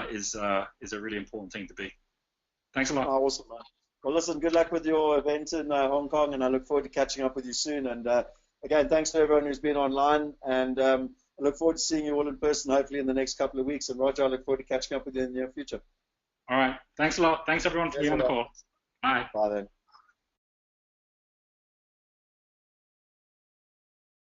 is a really important thing to be. Thanks a lot. Oh, awesome, man. Well, listen, good luck with your event in Hong Kong, and I look forward to catching up with you soon. And again, thanks to everyone who's been online, and I look forward to seeing you all in person, hopefully in the next couple of weeks. And Roger, I look forward to catching up with you in the near future. All right. Thanks a lot. Thanks everyone for being on the call. Bye. Bye then.